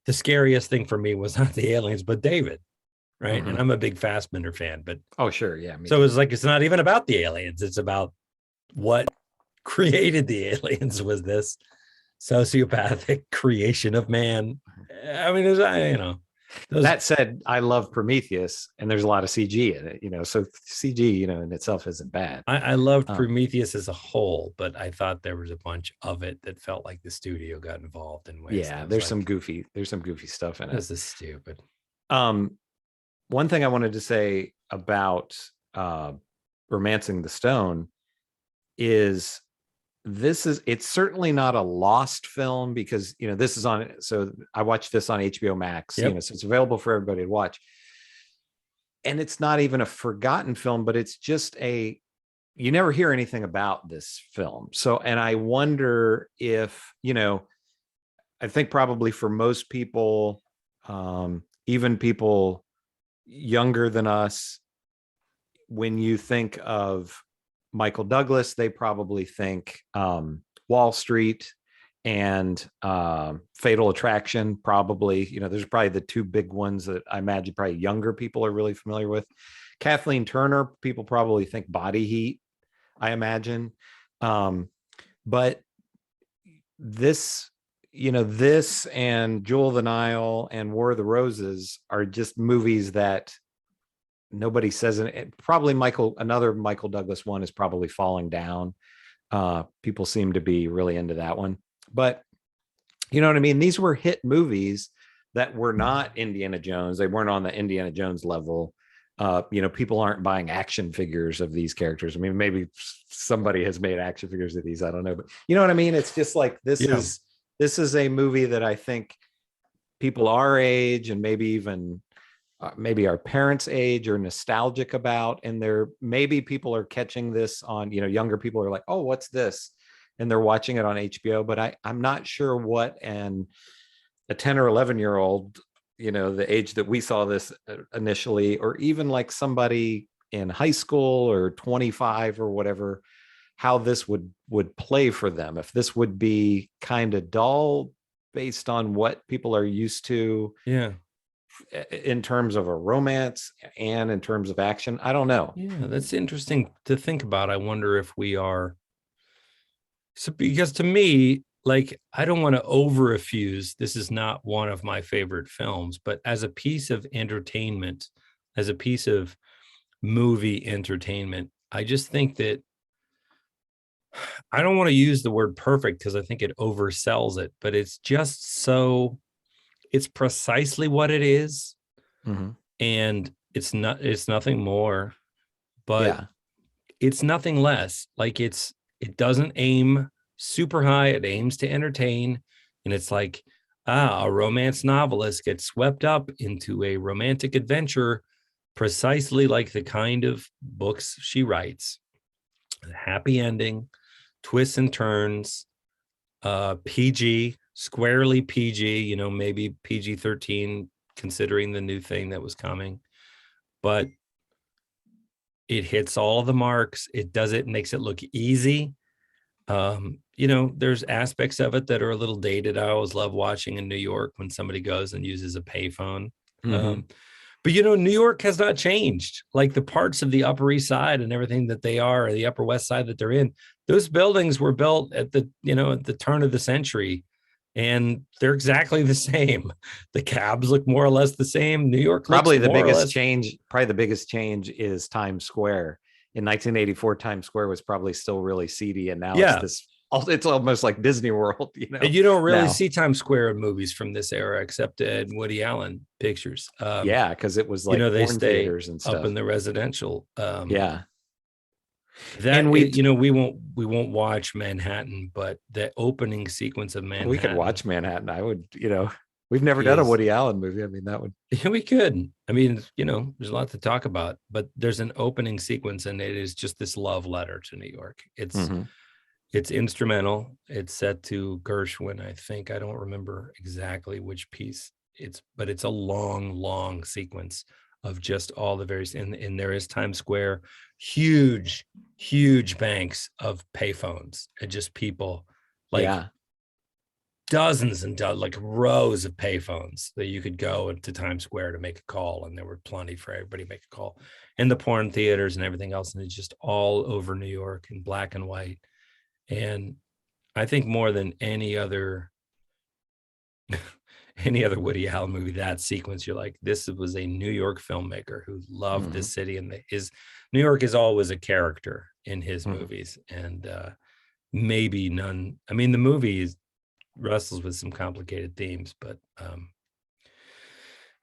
scariest thing for me was not the aliens, but David. Right. Mm-hmm. And I'm a big Fassbender fan, but oh, sure. Yeah. So it's like, it's not even about the aliens. It's about what created the aliens was this sociopathic creation of man. I mean, that said, I love Prometheus and there's a lot of CG in it, so CG, in itself isn't bad. I loved Prometheus as a whole, but I thought there was a bunch of it that felt like the studio got involved in ways. Yeah. There's some goofy stuff in it. This is stupid. One thing I wanted to say about Romancing the Stone is it's certainly not a lost film because, this is on, so I watched this on HBO Max, yep. So it's available for everybody to watch. And it's not even a forgotten film, but it's just you never hear anything about this film. So, and I wonder if, I think probably for most people, even people younger than us, when you think of Michael Douglas, they probably think Wall Street and Fatal Attraction, probably. There's probably the two big ones that I imagine probably younger people are really familiar with. Kathleen Turner, people probably think Body Heat, I imagine. But this, this and Jewel of the Nile and War of the Roses are just movies that nobody says it. Probably another Michael Douglas one is probably Falling Down. People seem to be really into that one, but you know what I mean? These were hit movies that were not Indiana Jones. They weren't on the Indiana Jones level. People aren't buying action figures of these characters. I mean, maybe somebody has made action figures of these. I don't know, but you know what I mean? It's just like, this is a movie that I think people our age and maybe even maybe our parents' age are nostalgic about, and maybe people are catching this on, younger people are like, oh, what's this? And they're watching it on HBO, but I'm not sure what a 10 or 11-year-old, the age that we saw this initially, or even like somebody in high school or 25 or whatever, how this would play for them, if this would be kind of dull based on what people are used to. Yeah. In terms of a romance and in terms of action. I don't know. Yeah, that's interesting to think about. I wonder if we are. So, because to me, like, I don't want to over effuse. This is not one of my favorite films, but as a piece of entertainment, as a piece of movie entertainment, I just think that I don't want to use the word perfect because I think it oversells it, but it's just so, it's precisely what it is. Mhm. And it's nothing more, but Yeah. it's nothing less. Like it doesn't aim super high, it aims to entertain. And it's like, a romance novelist gets swept up into a romantic adventure, precisely like the kind of books she writes. Happy ending, twists and turns, PG, squarely PG, maybe PG-13, considering the new thing that was coming. But it hits all the marks. It does it, makes it look easy. There's aspects of it that are a little dated. I always love watching in New York when somebody goes and uses a payphone. Mhm. But New York has not changed. Like the parts of the Upper East Side and everything that they are, or the Upper West Side that they're in, those buildings were built at the turn of the century, and they're exactly the same. The cabs look more or less the same. New York looks Probably the more or biggest less. change, probably the biggest change is Times Square. In 1984, Times Square was probably still really seedy, and now Yeah, it's almost like Disney World, and you don't really now. see Times Square in movies from this era except in Woody Allen pictures. Yeah, because it was like They porn stay theaters and up in stuff. the residential. Yeah. That And we won't watch Manhattan, but the opening sequence of we could Manhattan watch Manhattan. I would, we've never done a is Woody Allen movie. I mean, that would. yeah, we could. I mean, there's a lot to talk about, but there's an opening sequence and it is just this love letter to New York. Mhm. It's instrumental. It's set to Gershwin, I think. I don't remember exactly which piece but it's a long, long sequence of just all the various, and there is Times Square, huge, huge banks of payphones and just people, like Yeah. dozens and like rows of payphones that you could go to Times Square to make a call, and there were plenty for everybody to make a call, and the porn theaters and everything else, and it's just all over New York in black and white. And I think more than any other Woody Allen movie, that sequence, you're like, this was a New York filmmaker who loved Mhm. this city, and his New York is always a character in his Mhm. movies, and maybe none. I mean, the movie wrestles with some complicated themes, but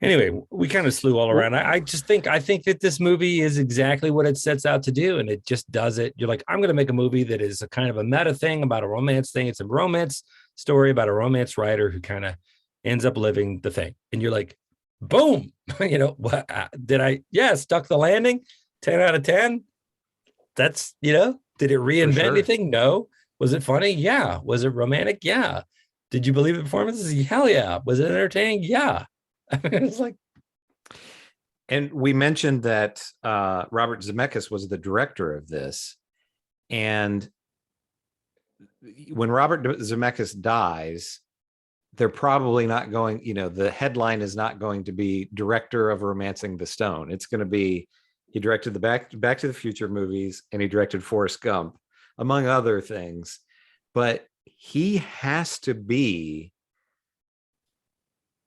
anyway, we kind of slew all around. I think that this movie is exactly what it sets out to do, and it just does it. You're like, I'm going to make a movie that is a kind of a meta thing about a romance thing. It's a romance story about a romance writer who kind of ends up living the thing, and you're like, boom. What did I? Yeah, stuck the landing. 10 out of 10. That's Did it For reinvent sure. anything? No. Was it funny? Yeah. Was it romantic? Yeah. Did you believe the performances? Hell yeah. Was it entertaining? Yeah. It's like, And we mentioned that Robert Zemeckis was the director of this. And when Robert Zemeckis dies, they're probably not going, the headline is not going to be director of Romancing the Stone. It's going to be, he directed the Back to the Future movies, and he directed Forrest Gump, among other things. But he has to be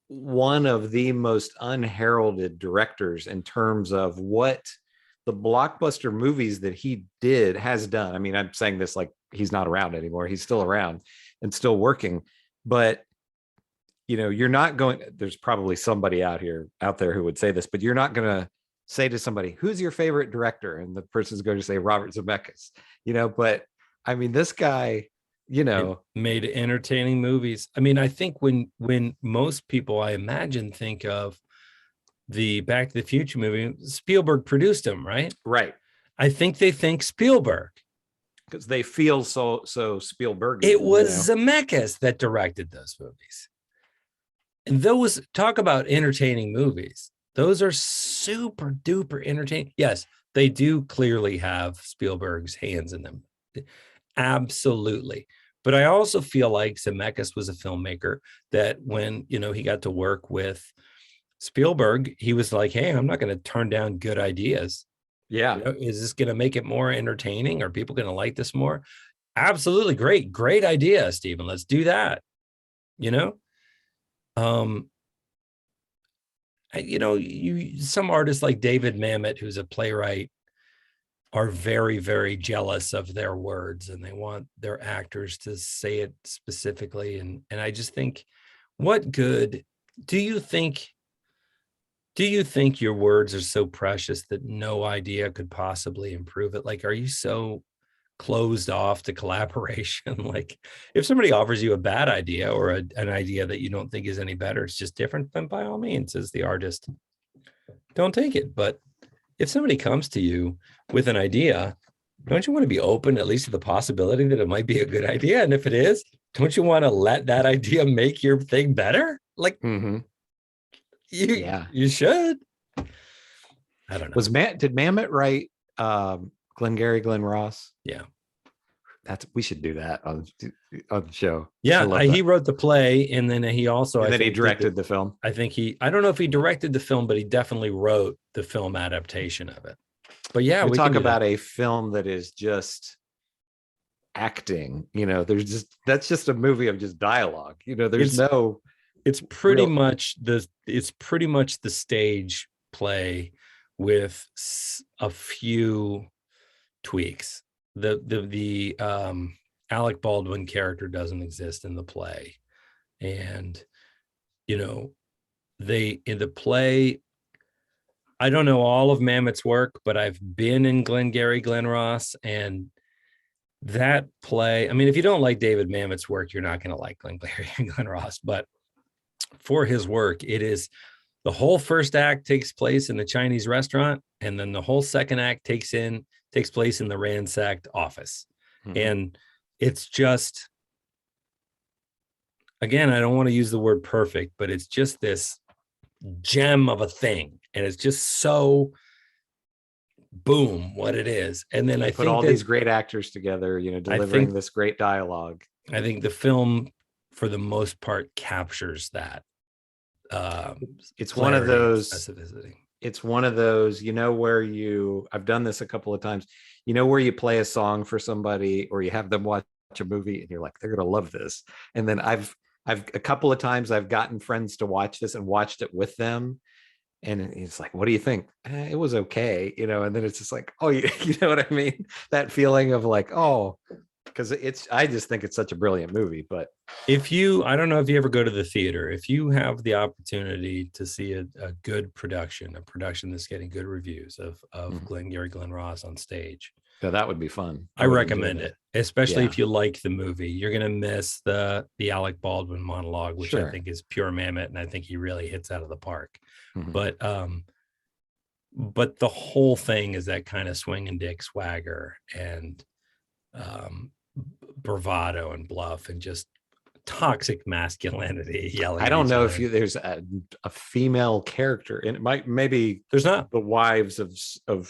one of the most unheralded directors in terms of what the blockbuster movies that he has done. I mean, I'm saying this like he's not around anymore. He's still around and still working, but you're not going, there's probably somebody out there who would say this, but you're not going to say to somebody, who's your favorite director? And the person's going to say Robert Zemeckis, but I mean, this guy, it made entertaining movies. I mean, I think when most people, I imagine, think of the Back to the Future movie, Spielberg produced them, right? right. I think they think Spielberg. Because they feel so Spielbergian. It was Zemeckis that directed those movies. And those, talk about entertaining movies. Those are super duper entertaining. Yes, they do clearly have Spielberg's hands in them. Absolutely. But I also feel like Zemeckis was a filmmaker that when, he got to work with Spielberg, he was like, hey, I'm not going to turn down good ideas. Yeah. Is this going to make it more entertaining? Are people going to like this more? Absolutely. Great idea, Stephen. Let's do that. Um, some artists like David Mamet, who's a playwright, are very, very jealous of their words, and they want their actors to say it specifically. And I just think, what good do you think? Do you think your words are so precious that no idea could possibly improve it? Like, are you so closed off to collaboration? Like, if somebody offers you a bad idea or an idea that you don't think is any better, it's just different, then by all means, as the artist, don't take it. But if somebody comes to you with an idea, don't you want to be open at least to the possibility that it might be a good idea? And if it is, don't you want to let that idea make your thing better? Like, you should. I don't know. Did Mamet write Glengarry Glen Ross? Yeah. We should do that on the show. Yeah, he wrote the play, and then he also he directed the film. I don't know if he directed the film, but he definitely wrote the film adaptation of it. But yeah, we talk about a film that is just acting. That's just a movie of just dialogue. It's pretty much the stage play with a few tweaks. The Alec Baldwin character doesn't exist in the play, and in the play, I don't know all of Mamet's work, but I've been in Glengarry Glen Ross, and that play, I mean, if you don't like David Mamet's work, you're not going to like Glengarry Glen Ross. But for his work, it is the whole first act takes place in the Chinese restaurant, and then the whole second act takes place in the ransacked office. And it's just, again, I don't want to use the word perfect, but it's just this gem of a thing, and it's just so boom what it is. And then I think all these great actors together, delivering this great dialogue. I think the film, for the most part, captures that. It's one of those specificity. It's one of those, where I've done this a couple of times, where you play a song for somebody or you have them watch a movie and you're like, they're going to love this. And then I've a couple of times I've gotten friends to watch this and watched it with them. And it's like, what do you think? It was okay. And then it's just like, oh, you know what I mean? That feeling of like, oh, because I just think it's such a brilliant movie. But I don't know if you ever go to the theater, if you have the opportunity to see a good production, a production that's getting good reviews of Glengarry Glen Ross on stage. Yeah, that would be fun. I recommend it, especially if you like the movie. You're going to miss the Alec Baldwin monologue, which I think is pure Mamet, and I think he really hits out of the park. But the whole thing is that kind of swinging dick swagger and bravado and bluff and just toxic masculinity yelling. I don't know if there's a female character, and it maybe there's not the wives of a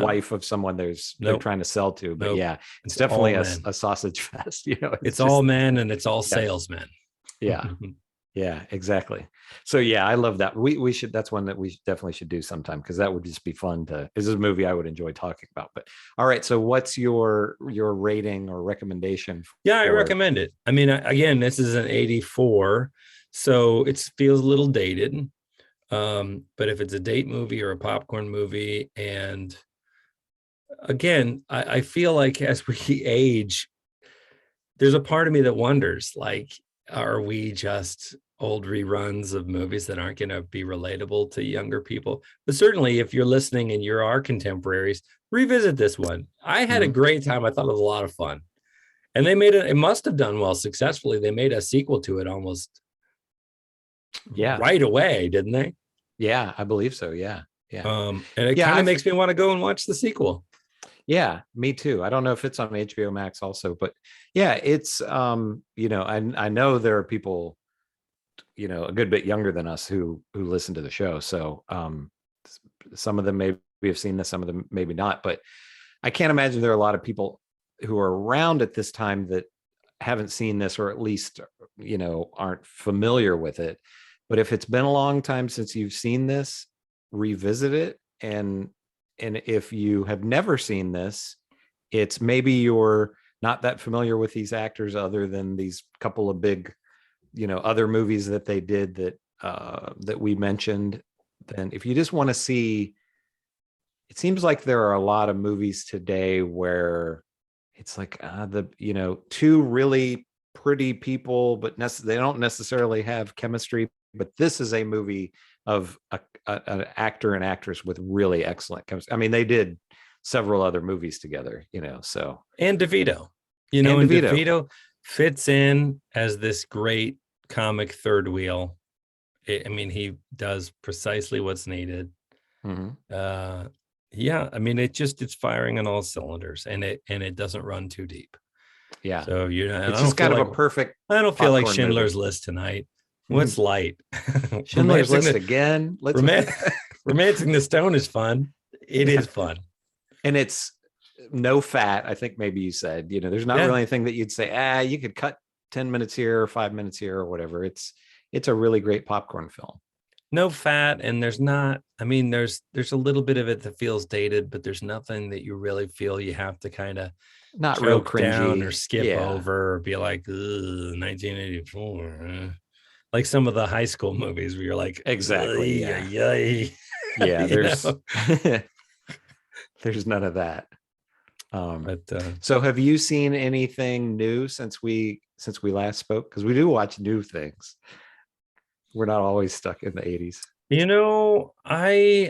wife of someone they're trying to sell to, but yeah, it's definitely a sausage fest. It's just all men and it's all salesmen. Yeah. Yeah, exactly. So yeah, I love that. We should, that's one that we definitely should do sometime, because that would just be fun this is a movie I would enjoy talking about. But all right, so what's your rating or recommendation? I recommend it. I mean, again, this is an 84, so it feels a little dated. But if it's a date movie or a popcorn movie, and again, I feel like as we age, there's a part of me that wonders, like, are we just old reruns of movies that aren't going to be relatable to younger people? But certainly if you're listening and you're our contemporaries, revisit this one. I had a great time. I thought it was a lot of fun. And they made it must have done well successfully. They made a sequel to it almost right away, didn't they? Yeah, I believe so. Yeah. And it kind of makes me want to go and watch the sequel. Yeah, me too. I don't know if it's on HBO Max also, but yeah, it's I know there are people, a good bit younger than us who listen to the show. So some of them maybe have seen this, some of them maybe not, but I can't imagine there are a lot of people who are around at this time that haven't seen this, or at least, aren't familiar with it. But if it's been a long time since you've seen this, revisit it. And if you have never seen this, it's maybe you're not that familiar with these actors other than these couple of big, other movies that they did that we mentioned. Then if you just want to see, it seems like there are a lot of movies today where it's like two really pretty people, but they don't necessarily have chemistry. But this is a movie of an actor and actress with really excellent chemistry. I mean, they did several other movies together, so. And DeVito, And and DeVito. DeVito fits in as this great comic third wheel. I mean, he does precisely what's needed. Yeah, I mean, it's firing on all cylinders, and it doesn't run too deep. Yeah. So it's just kind of a perfect. I don't feel like popcorn Schindler's movie. List tonight. What's light? Schindler's List again. Romancing the Stone is fun. It is fun. And it's no fat. I think maybe you said, there's not really anything that you'd say, you could cut 10 minutes here or 5 minutes here or whatever. It's a really great popcorn film. No fat, and there's a little bit of it that feels dated, but there's nothing that you really feel you have to kind of not real cringy down or skip over or be like 1984, like some of the high school movies where you're like, exactly, yeah. There's none of that. So have you seen anything new since we last spoke? Because we do watch new things. We're not always stuck in the 80s.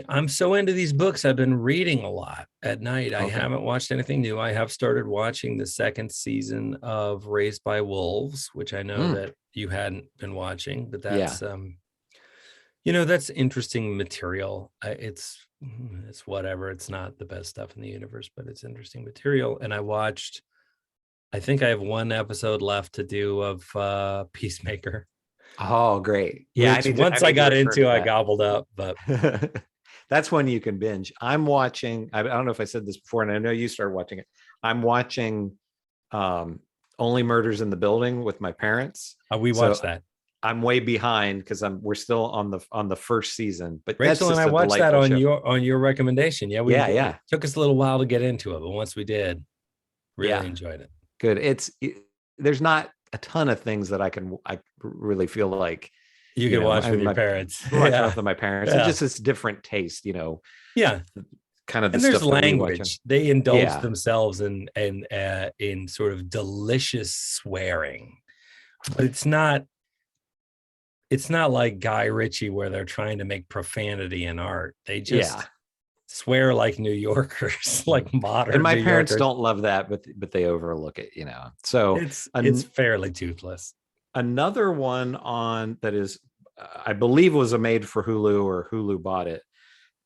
I'm so into these books. I've been reading a lot at night. I haven't watched anything new. I have started watching the second season of Raised by Wolves, which I know that you hadn't been watching, but that's that's interesting material. It's whatever. It's not the best stuff in the universe, but it's interesting material. And I think I have one episode left to do of Peacemaker. Oh, great. Yeah. Once I got into, I gobbled up, but that's when you can binge. I'm watching, I don't know if I said this before, and I know you started watching it. I'm watching Only Murders in the Building with my parents. We watched that. I'm way behind because we're still on the first season. But Rachel and I watched that on show. your recommendation. Yeah, It took us a little while to get into it, but once we did, really enjoyed it. Good. There's not a ton of things that I really feel like you can watch with your parents. Watch with my parents. It's just this different taste, Yeah. Kind of the and stuff there's language. They indulge themselves in sort of delicious swearing. But it's not like Guy Ritchie where they're trying to make profanity in art. They just swear like New Yorkers, like modern. And my New parents Yorkers. don't love that, but they overlook it, So it's fairly toothless. Another one on that is, I believe, was a made for Hulu, or Hulu bought it,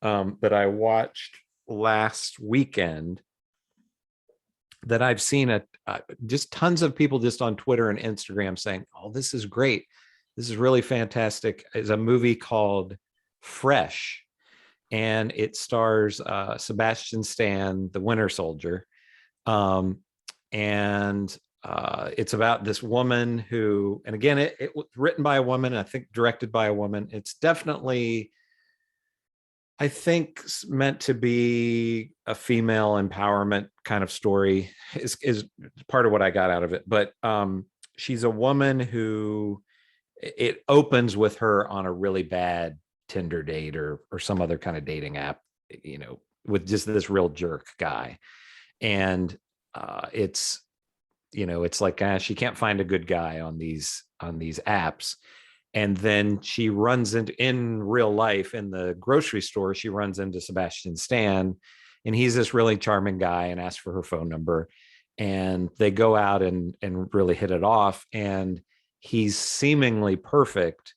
that I watched last weekend. That I've seen just tons of people just on Twitter and Instagram saying, "Oh, this is great. This is really fantastic." Is a movie called Fresh. And it stars Sebastian Stan, the Winter Soldier. And it's about this woman who, and again, it was written by a woman, and I think directed by a woman. It's definitely, I think, meant to be a female empowerment kind of story, is part of what I got out of it. But she's a woman who, it opens with her on a really bad Tinder date or some other kind of dating app, with just this real jerk guy. And it's like she can't find a good guy on these apps. And then she runs in real life in the grocery store, she runs into Sebastian Stan, and he's this really charming guy, and asks for her phone number, and they go out and really hit it off. And he's seemingly perfect,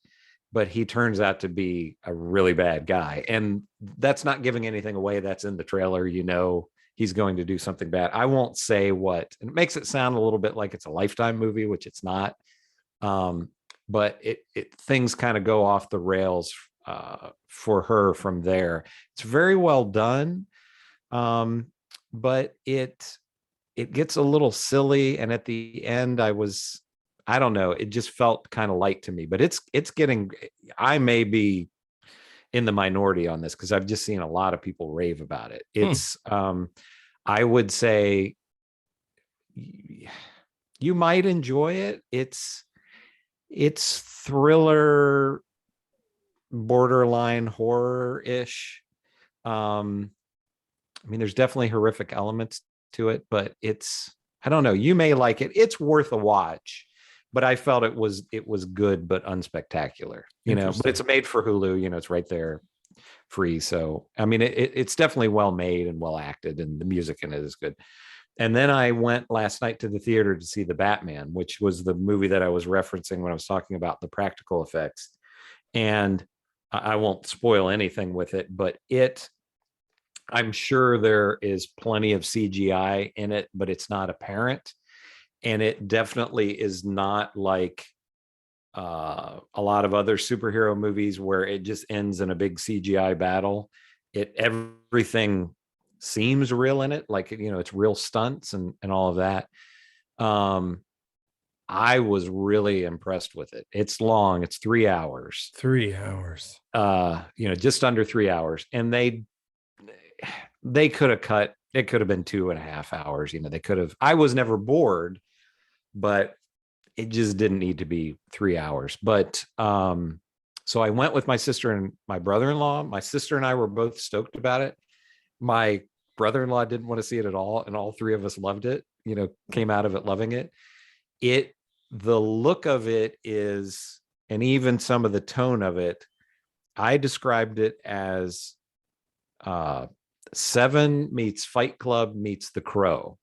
but he turns out to be a really bad guy. And that's not giving anything away. That's in the trailer. He's going to do something bad. I won't say what. And it makes it sound a little bit like it's a Lifetime movie, which it's not. But things kind of go off the rails for her from there. It's very well done, but it gets a little silly. And at the end, I don't know. It just felt kind of light to me, but it's getting, I may be in the minority on this because I've just seen a lot of people rave about it. It's, I would say you might enjoy it. It's thriller, borderline horror-ish. I mean, there's definitely horrific elements to it, but I don't know. You may like it. It's worth a watch, but I felt it was good but unspectacular. But it's made for Hulu. It's right there, free. So I mean, it's definitely well made and well acted, and the music in it is good. And then I went last night to the theater to see The Batman, which was the movie that I was referencing when I was talking about the practical effects. And I won't spoil anything with it, but I'm sure there is plenty of CGI in it, but it's not apparent. And it definitely is not like a lot of other superhero movies where it just ends in a big CGI battle. Everything seems real in it, like it's real stunts and all of that. I was really impressed with it. It's long, it's 3 hours. 3 hours. Just under 3 hours. And they could have cut, it could have been 2.5 hours. They could have, I was never bored, but it just didn't need to be 3 hours. But so I went with my sister and my brother-in-law. My sister and I were both stoked about it. My brother-in-law didn't want to see it at all, and all three of us loved it, came out of it loving it. The look of it is, and even some of the tone of it, I described it as Seven meets Fight Club meets The Crow.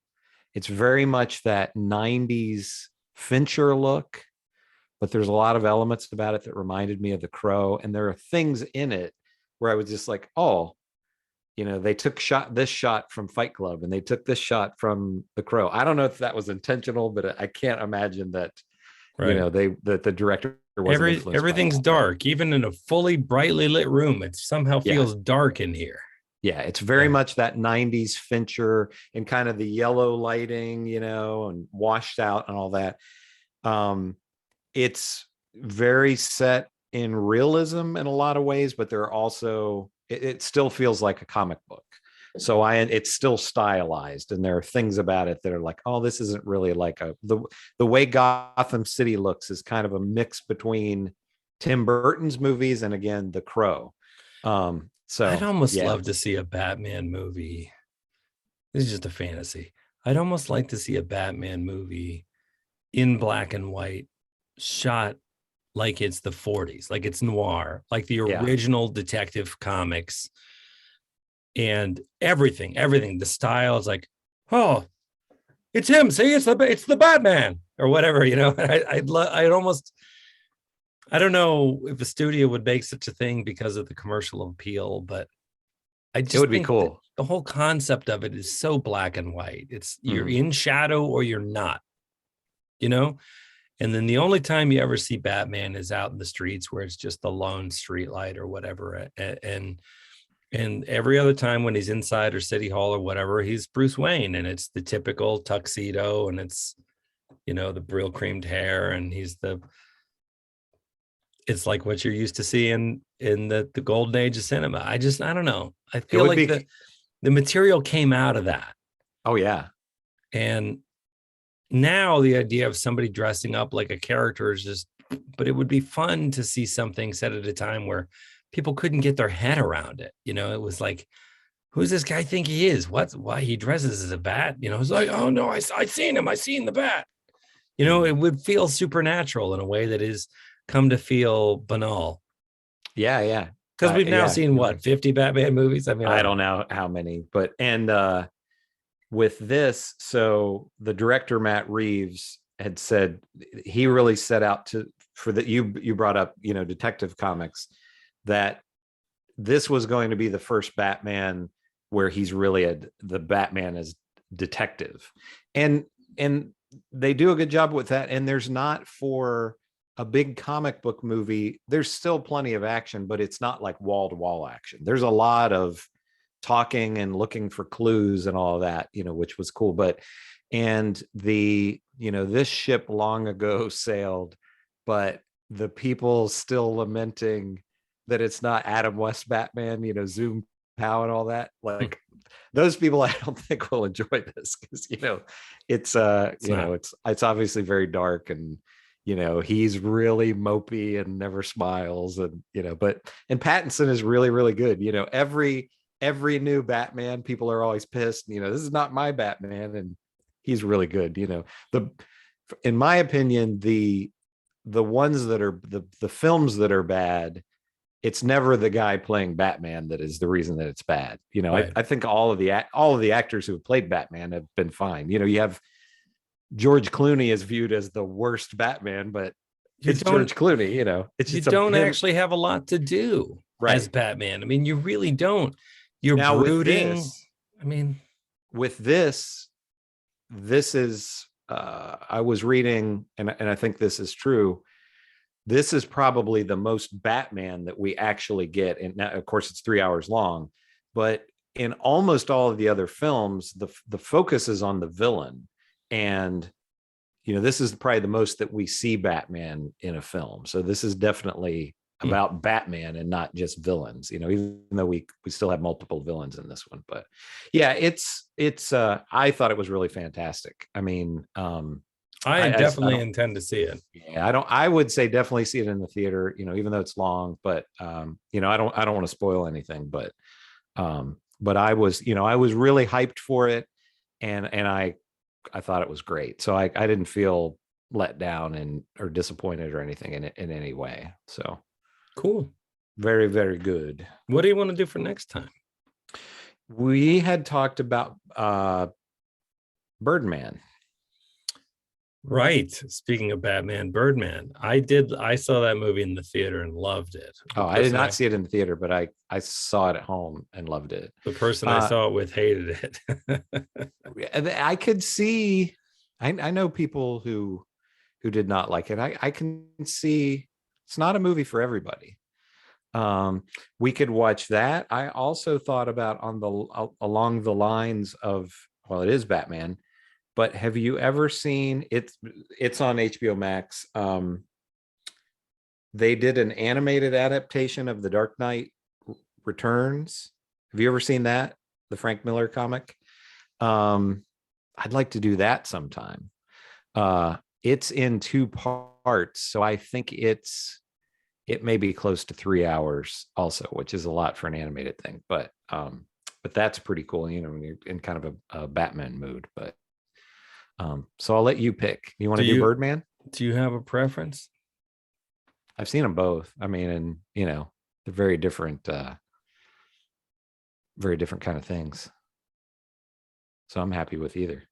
It's very much that 90s Fincher look, but there's a lot of elements about it that reminded me of The Crow. And there are things in it where I was just like, oh, they took this shot from Fight Club and they took this shot from The Crow. I don't know if that was intentional, but I can't imagine that, right. that the director wasn't everything's dark, even in a fully brightly lit room. It somehow feels dark in here. Yeah, it's very much that 90s Fincher and kind of the yellow lighting, and washed out and all that. It's very set in realism in a lot of ways, but there are also, it still feels like a comic book. So it's still stylized, and there are things about it that are like, oh, this isn't really like the way Gotham City looks is kind of a mix between Tim Burton's movies and, again, The Crow. So I'd almost love to see a Batman movie. This is just a fantasy. I'd almost like to see a Batman movie in black and white, shot like it's the 40s, like it's noir, like the original Detective Comics, and everything. The style is like, oh, it's him. See, it's the Batman or whatever. I'd almost. I don't know if a studio would make such a thing because of the commercial appeal, but it would be cool. The whole concept of it is so black and white. It's you're in shadow or you're not, and then the only time you ever see Batman is out in the streets where it's just the lone street light or whatever. And every other time when he's inside or City Hall or whatever, he's Bruce Wayne, and it's the typical tuxedo, and it's, the real creamed hair, and it's like what you're used to seeing in the golden age of cinema. I don't know. I feel like the material came out of that. Oh, yeah. And now the idea of somebody dressing up like a character is but it would be fun to see something set at a time where people couldn't get their head around it. It was like, who's this guy think he is? Why he dresses as a bat? It's like, oh no, I seen him. I seen the bat. It would feel supernatural in a way that is come to feel banal. Yeah. Because we've now seen 50 Batman movies. I mean, I don't know how many, but with this, so the director Matt Reeves had said he really set out for that. You brought up, Detective Comics, that this was going to be the first Batman where he's really the Batman as detective, and they do a good job with that. And there's not, for a big comic book movie, there's still plenty of action, but it's not like wall-to-wall action. There's a lot of talking and looking for clues and all of that, which was cool. And this ship long ago sailed, but the people still lamenting that it's not Adam West Batman, Zoom Pow and all that. Like, those people, I don't think will enjoy this, because it's it's obviously very dark, and he's really mopey and never smiles, and and Pattinson is really, really good. Every every new Batman, people are always pissed. You know, this is not my Batman, and he's really good. You know, in my opinion, the ones that are the films that are bad, it's never the guy playing Batman that is the reason that it's bad. You know, Right. I think all of the actors who have played Batman have been fine. You know, you have George Clooney is viewed as the worst Batman, but it's George Clooney. You know, it's You just don't him. actually have a lot to do as Right. Batman. I mean, you really don't. You're Now brooding. I mean, with this is I was reading, and I think this is true. This is probably the most Batman that we actually get. And now, of course, it's 3 hours long, but in almost all of the other films, the focus is on the villain. And, you know, this is probably the most that we see Batman in a film. So this is definitely about Batman and not just villains, you know, even though we still have multiple villains in this one. But yeah, it's I thought it was really fantastic. I mean, I definitely intend to see it. Yeah, I would say definitely see it in the theater, you know, even though it's long, but you know, I don't want to spoil anything, but I was, you know, I was really hyped for it, and I thought it was great. So I didn't feel let down and or disappointed or anything in it in any way. So cool. Very, very good. What do you want to do for next time? We had talked about Birdman. Right. Speaking of Batman, Birdman. I saw that movie in the theater and loved it. Oh, I did not see it in the theater, but I saw it at home and loved it. The person I saw it with hated it. I could see, I know people who did not like it. I can see it's not a movie for everybody. We could watch that. I also thought about along the lines of, well, it is Batman, but have you ever seen it's on HBO Max. They did an animated adaptation of The Dark Knight Returns. Have you ever seen that? The Frank Miller comic? I'd like to do that sometime. It's in 2 parts, so I think it may be close to 3 hours also, which is a lot for an animated thing, but that's pretty cool, you know, when you're in kind of a Batman mood. But so I'll let you pick. You want to do Birdman? Do you have a preference? I've seen them both. I mean, and you know, they're very different kind of things. So I'm happy with either.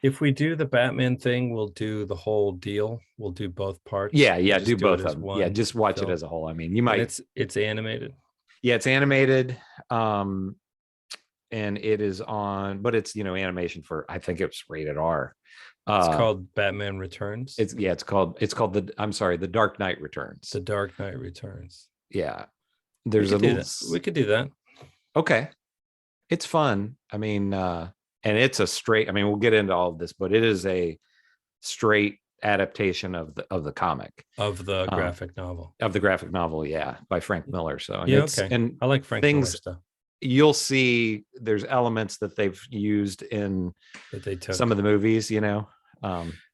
If we do the Batman thing, we'll do the whole deal. We'll do both parts. Yeah, do both of them. Yeah, just watch it as a whole. I mean, you might. And it's animated. Yeah, it's animated. And it is on, but it's, you know, animation for, I think it's rated R. It's called Batman Returns. It's called The Dark Knight Returns. The Dark Knight Returns. Yeah. We could do that. Okay. It's fun. I mean, and it's a straight, I mean, we'll get into all of this, but it is a straight adaptation of the comic. Of the graphic novel. Of the graphic novel, yeah, by Frank Miller. So and yeah, okay. And I like Frank Miller stuff. You'll see there's elements that they've used in that they took. Some of the movies, you know.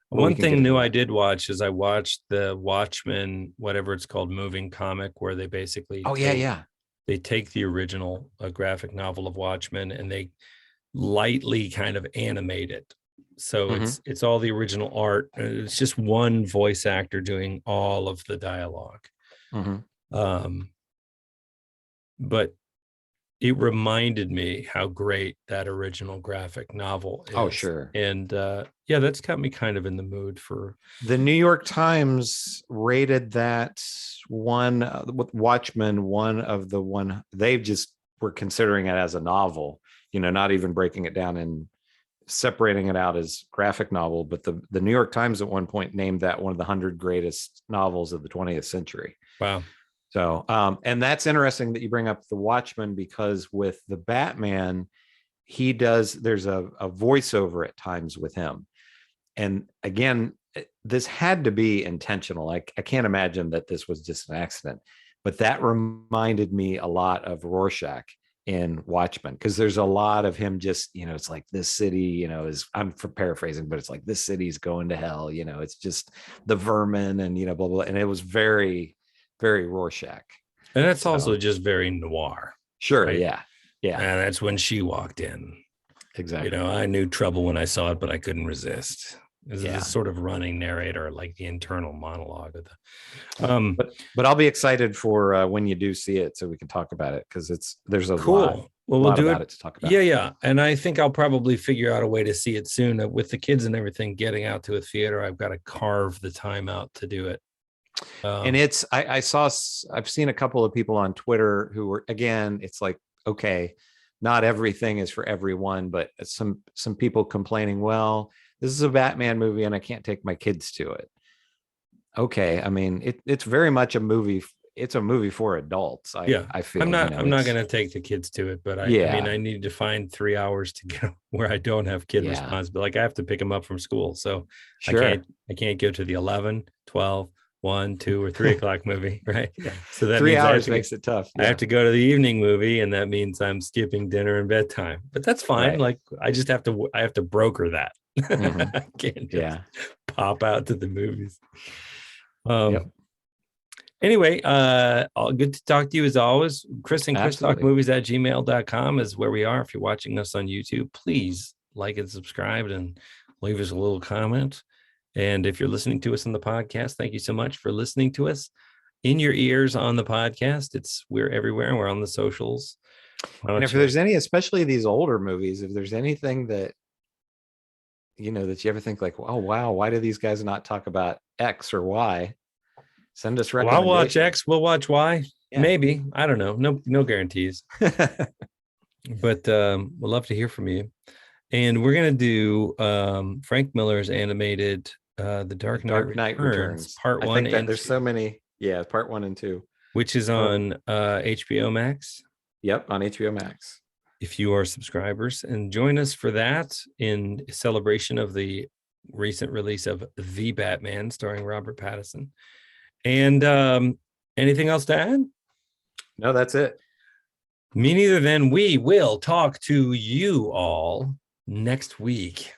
One thing new I did watch is I watched the Watchmen, whatever it's called, moving comic, where they basically they take the original graphic novel of Watchmen and they lightly kind of animate it. So it's all the original art. It's just one voice actor doing all of the dialogue. But it reminded me how great that original graphic novel is. Oh, sure. And yeah, that's got me kind of in the mood for. The New York Times rated that one, Watchmen, they just were considering it as a novel, you know, not even breaking it down and separating it out as graphic novel. But the New York Times at one point named that one of the 100 greatest novels of the 20th century. Wow. So, and that's interesting that you bring up the Watchmen, because with the Batman, there's a voiceover at times with him. And again, this had to be intentional. I can't imagine that this was just an accident, but that reminded me a lot of Rorschach in Watchmen, because there's a lot of him just, you know, it's like this city, you know, I'm paraphrasing, but it's like this city's going to hell, you know, it's just the vermin and, you know, blah, blah. And it was very, very Rorschach. And that's also just very noir. Sure. Right? Yeah. Yeah, And that's when she walked in. exactly. I knew trouble when I saw it, but I couldn't resist. This is Yeah. this sort of running narrator, like the internal monologue of the. But I'll be excited for when you do see it, so we can talk about it, because there's a Cool. Well, we'll lot do about it to talk about. Yeah. And I think I'll probably figure out a way to see it soon. With the kids and everything getting out to a theater, I've got to carve the time out to do it. And I've seen a couple of people on Twitter who were, again, it's like, okay, not everything is for everyone, but some people complaining, well, this is a Batman movie and I can't take my kids to it. Okay, I mean, it's very much a movie. It's a movie for adults. I feel I'm not going to take the kids to it, but I mean, I need to find 3 hours to get where I don't have kid responsibility. Like I have to pick them up from school, so sure. I can't go to the 11, 12, 1, 2, or 3 o'clock movie, right? So that 3 means hours makes it tough. I have to go to the evening movie, and that means I'm skipping dinner and bedtime. But that's fine. Right. Like I have to broker that. Mhm. I can't just pop out to the movies. Anyway, good to talk to you as always. Chris and Chris Talk Movies at gmail.com is where we are. If you're watching us on YouTube, please like and subscribe and leave us a little comment. And if you're listening to us on the podcast, thank you so much for listening to us in your ears on the podcast. We're everywhere, and we're on the socials. And if there's any, especially these older movies, if there's anything that that you ever think like, oh wow, why do these guys not talk about X or Y? Send us recommendations. I'll watch X. We'll watch Y. Yeah. Maybe. I don't know. No guarantees. But we'd love to hear from you. And we're gonna do Frank Miller's animated The Dark Knight Returns Part 1 and there's 2. So many. Yeah, Part 1 and 2. Which is on HBO Max. Yep, on HBO Max. If you are subscribers, and join us for that in celebration of the recent release of The Batman starring Robert Pattinson. And anything else to add? No, that's it. Me neither. Then we will talk to you all next week.